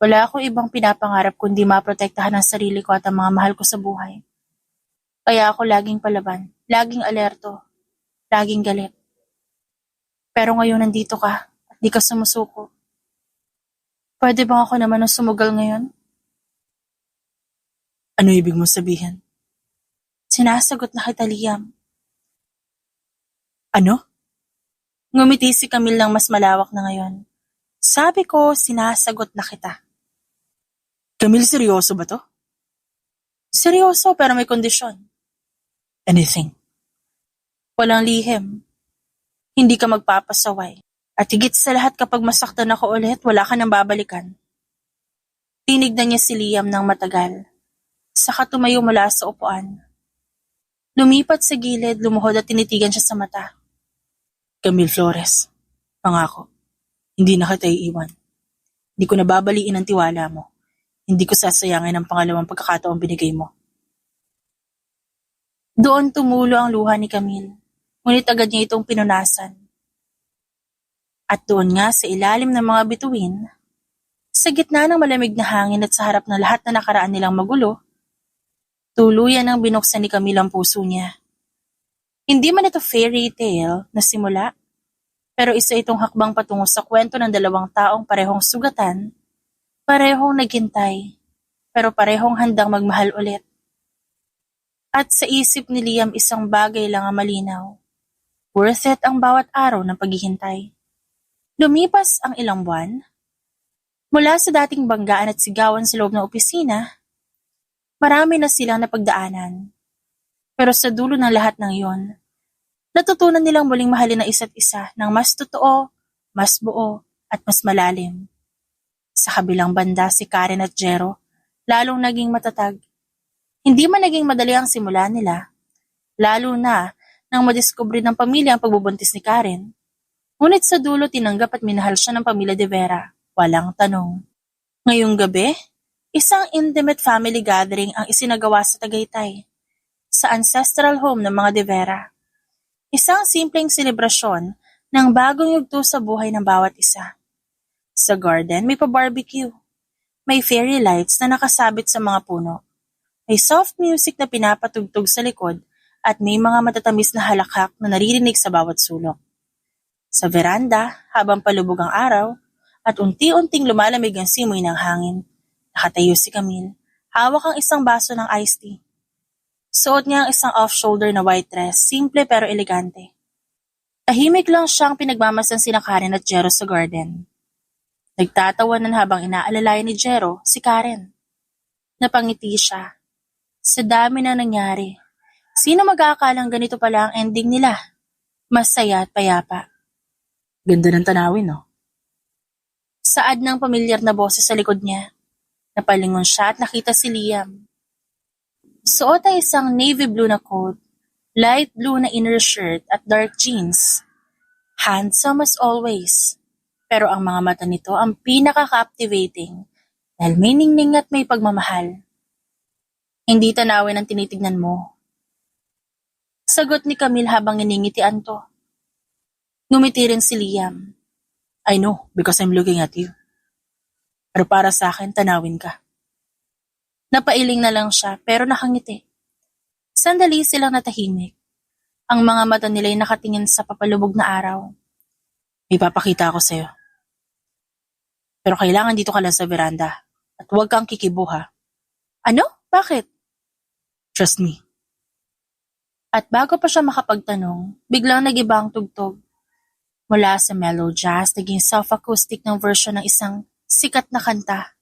wala ako ibang pinapangarap kundi maprotektahan ang sarili ko at ang mga mahal ko sa buhay. Kaya ako laging palaban, laging alerto, laging galit. Pero ngayon nandito ka at di ka sumusuko. Pwede bang ako naman ang sumugal ngayon? Ano ibig mong sabihin? Sinasagot na kita, Liam. Ano? Ngumiti si Camille ng mas malawak na ngayon. Sabi ko, sinasagot na kita. Camille, seryoso ba to? Seryoso pero may kondisyon. Anything. Walang lihim. Hindi ka magpapasaway. At higit sa lahat kapag masaktan ako ulit, wala ka nang babalikan. Tinignan niya si Liam ng matagal. Saka tumayo mula sa upuan. Lumipat sa gilid, lumuhod at tinitigan siya sa mata. Camille Flores, pangako, hindi na kita iiwan. Hindi ko nababaliin ang tiwala mo. Hindi ko sasayangin ang pangalawang pagkakataong binigay mo. Doon tumulo ang luha ni Camille, ngunit agad niya itong pinunasan. At doon nga sa ilalim ng mga bituin, sa gitna ng malamig na hangin at sa harap ng lahat na nakaraan nilang magulo, tuluyan ang binuksan ni Camille ang puso niya. Hindi man ito fairy tale na simula, pero isa itong hakbang patungo sa kwento ng dalawang taong parehong sugatan, parehong naghintay, pero parehong handang magmahal ulit. At sa isip ni Liam isang bagay lang ang malinaw. Worth it ang bawat araw ng paghihintay. Lumipas ang ilang buwan. Mula sa dating banggaan at sigawan sa loob ng opisina, marami na silang napagdaanan. Pero sa dulo ng lahat ng iyon, natutunan nilang muling mahalin ang isa't isa ng mas totoo, mas buo, at mas malalim. Sa kabilang banda si Karen at Jero, lalong naging matatag. Hindi man naging madali ang simula nila, lalo na nang madiskubre ng pamilya ang pagbubuntis ni Karen. Ngunit sa dulo tinanggap at minahal siya ng pamilya de Vera, walang tanong. Ngayong gabi, isang intimate family gathering ang isinagawa sa Tagaytay, sa ancestral home ng mga de Vera. Isang simpleng selebrasyon ng bagong yugto sa buhay ng bawat isa. Sa garden may pa-barbecue. May fairy lights na nakasabit sa mga puno. May soft music na pinapatugtog sa likod at may mga matatamis na halakhak na naririnig sa bawat sulok. Sa veranda, habang palubog ang araw at unti-unting lumalamig ang simoy ng hangin, nakatayo si Camille, hawak ang isang baso ng iced tea. Suot niya ang isang off-shoulder na white dress, simple pero elegante. Tahimik lang siyang pinagmamasdan sina Karen at Jero sa garden. Nagtatawanan habang inaalalayan ni Jero si Karen. Napangiti siya. Sa dami na nangyari, sino mag-aakalang ganito pala ang ending nila? Masaya at payapa. Ganda ng tanawin, no? Saad ng pamilyar na boses sa likod niya. Napalingon siya at nakita si Liam. Suot ay isang navy blue na coat, light blue na inner shirt at dark jeans. Handsome as always. Pero ang mga mata nito ang pinaka-captivating dahil may ningning at may pagmamahal. Hindi tanawin ang tinitignan mo. Sagot ni Camille habang iningitian to. Ngumiti rin si Liam. I know, because I'm looking at you. Pero para sa akin, tanawin ka. Napailing na lang siya pero nakangiti. Sandali silang natahimik. Ang mga mata nila'y nakatingin sa papalubog na araw. May papakita ako sa'yo. Pero kailangan dito ka lang sa veranda at huwag kang kikibuha. Ano? Bakit? Trust me. At bago pa siya makapagtanong, biglang nag-iba ang tugtog. Mula sa mellow jazz, naging soft-acoustic ng version ng isang sikat na kanta.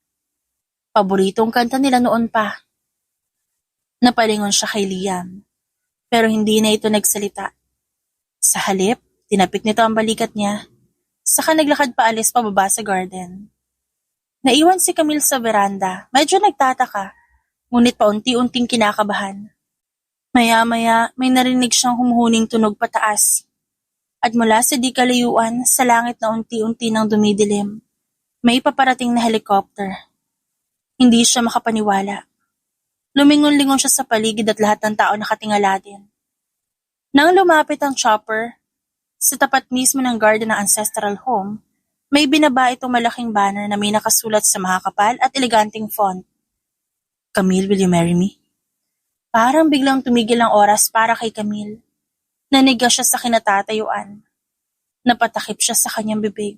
Paboritong kanta nila noon pa. Napalingon siya kay Liam, pero hindi na ito nagsalita. Sa halip, tinapik nito ang balikat niya, saka naglakad paalis pababa sa garden. Naiwan si Camille sa veranda, medyo nagtataka, ngunit paunti-unting kinakabahan. Maya-maya, may narinig siyang humuhuning tunog pataas. At mula sa di kalayuan, sa langit na unti-unti nang dumidilim, may paparating na helicopter. Hindi siya makapaniwala. Lumingon-lingon siya sa paligid at lahat ng tao nakatingala din. Nang lumapit ang chopper, sa tapat mismo ng garden ng ancestral home, may binaba itong malaking banner na may nakasulat sa mahakapal at eleganteng font. Camille, will you marry me? Parang biglang tumigil ang oras para kay Camille. Naniga siya sa kinatatayuan. Napatakip siya sa kanyang bibig.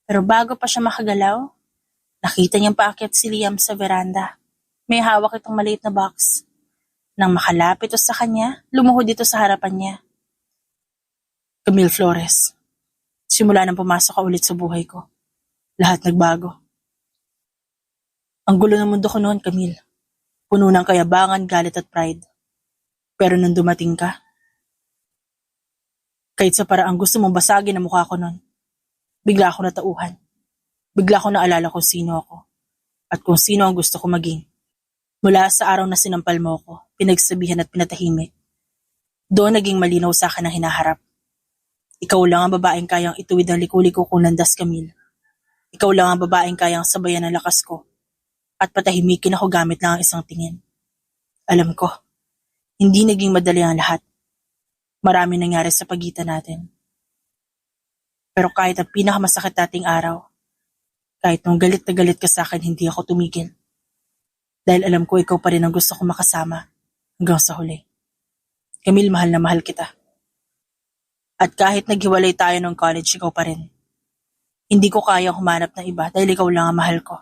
Pero bago pa siya makagalaw, nakita niyang paakyat si Liam sa veranda. May hawak itong maliit na box. Nang makalapit ito sa kanya, lumuhod ito sa harapan niya. Camille Flores, simula nang pumasok ka ulit sa buhay ko, lahat nagbago. Ang gulo ng mundo ko noon, Camille. Puno ng kayabangan, galit at pride. Pero nung dumating ka, kahit sa paraang gusto mong basagin ang mukha ko noon, bigla ako natauhan. Bigla ko naalala kung sino ako at kung sino ang gusto ko maging. Mula sa araw na sinampal mo ko, pinagsabihan at pinatahimik, doon naging malinaw sa akin ang hinaharap. Ikaw lang ang babaeng kayang ituwid ang liku-liko kong landas, Camille. Ikaw lang ang babaeng kayang sabayan ang lakas ko at patahimikin ako gamit lang ang isang tingin. Alam ko, hindi naging madali ang lahat. Marami nangyari sa pagitan natin. Pero kahit ang pinakamasakit nating araw, kahit nung galit na galit ka sa akin, hindi ako tumigil. Dahil alam ko ikaw pa rin ang gusto ko makasama hanggang sa huli. Camille, mahal na mahal kita. At kahit naghiwalay tayo ng college, ikaw pa rin. Hindi ko kayang humanap ng iba dahil ikaw lang ang mahal ko.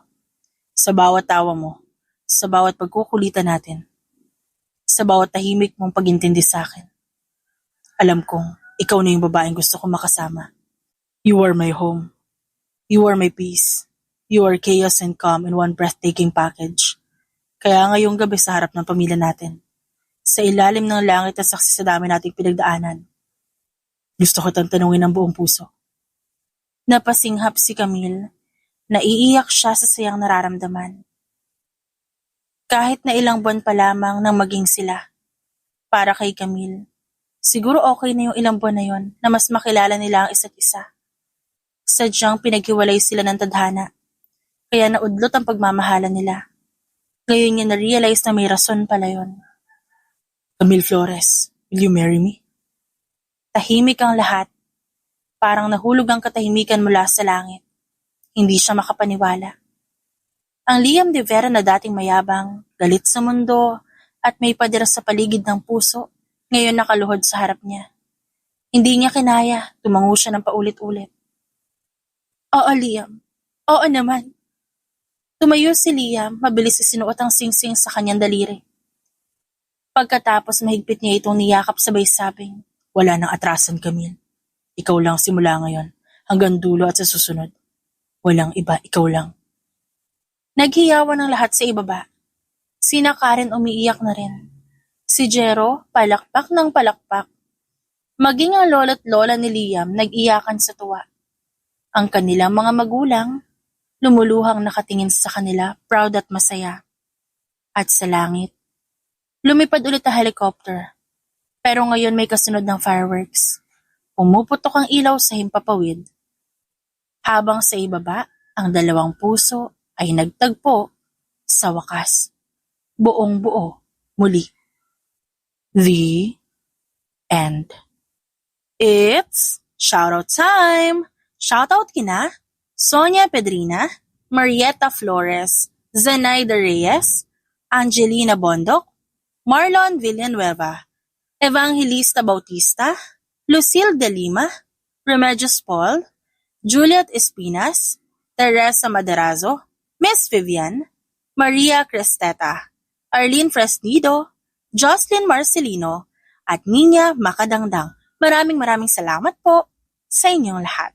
Sa bawat tawa mo, sa bawat pagkukulitan natin, sa bawat tahimik mong pagintindi sa akin. Alam kong ikaw na yung babaeng gusto ko makasama. You are my home. You are my peace. You are chaos and calm in one breathtaking package. Kaya ngayong gabi sa harap ng pamilya natin, sa ilalim ng langit at saksi sa dami nating pinagdaanan, gusto ko tanungin ng buong puso. Napasinghap si Camille. Naiiyak siya sa sayang nararamdaman. Kahit na ilang buwan pa lamang nang maging sila. Para kay Camille, siguro okay na yung ilang buwan na yon na mas makilala nila ang isa't isa. Sadyang pinaghiwalay sila ng tadhana, kaya naudlot ang pagmamahalan nila. Ngayon niya na-realize na may rason pala yon. Camille Flores, will you marry me? Tahimik ang lahat. Parang nahulog ang katahimikan mula sa langit. Hindi siya makapaniwala. Ang Liam de Vera na dating mayabang, galit sa mundo, at may pader sa paligid ng puso, ngayon nakaluhod sa harap niya. Hindi niya kinaya, tumango siya ng paulit-ulit. Oo, Liam. Oo naman. Tumayo si Liam, mabilis isinuot ang singsing sa kanyang daliri. Pagkatapos mahigpit niya itong niyakap sabay sabing, wala nang atrasan, Camille. Ikaw lang simula ngayon, hanggang dulo at sa susunod. Walang iba, ikaw lang. Naghiyawan ang lahat sa ibaba. Sina Karen umiiyak na rin. Si Jero, palakpak ng palakpak. Maging ang lola't lola ni Liam nag-iyakan sa tuwa. Ang kanilang mga magulang, lumuluhang nakatingin sa kanila, proud at masaya. At sa langit, lumipad ulit ang helicopter. Pero ngayon may kasunod ng fireworks. Pumuputok ang ilaw sa himpapawid. Habang sa ibaba, ang dalawang puso ay nagtagpo sa wakas. Buong buo muli. The end. It's shoutout time! Shoutout kina Sonia Pedrina, Marietta Flores, Zenaida Reyes, Angelina Bondok, Marlon Villanueva, Evangelista Bautista, Lucille de Lima, Remedios Paul, Juliet Espinas, Teresa Maderazo, Miss Vivian, Maria Cristeta, Arlene Fresnido, Jocelyn Marcelino, at Ninya Makadangdang. Maraming salamat po sa inyong lahat.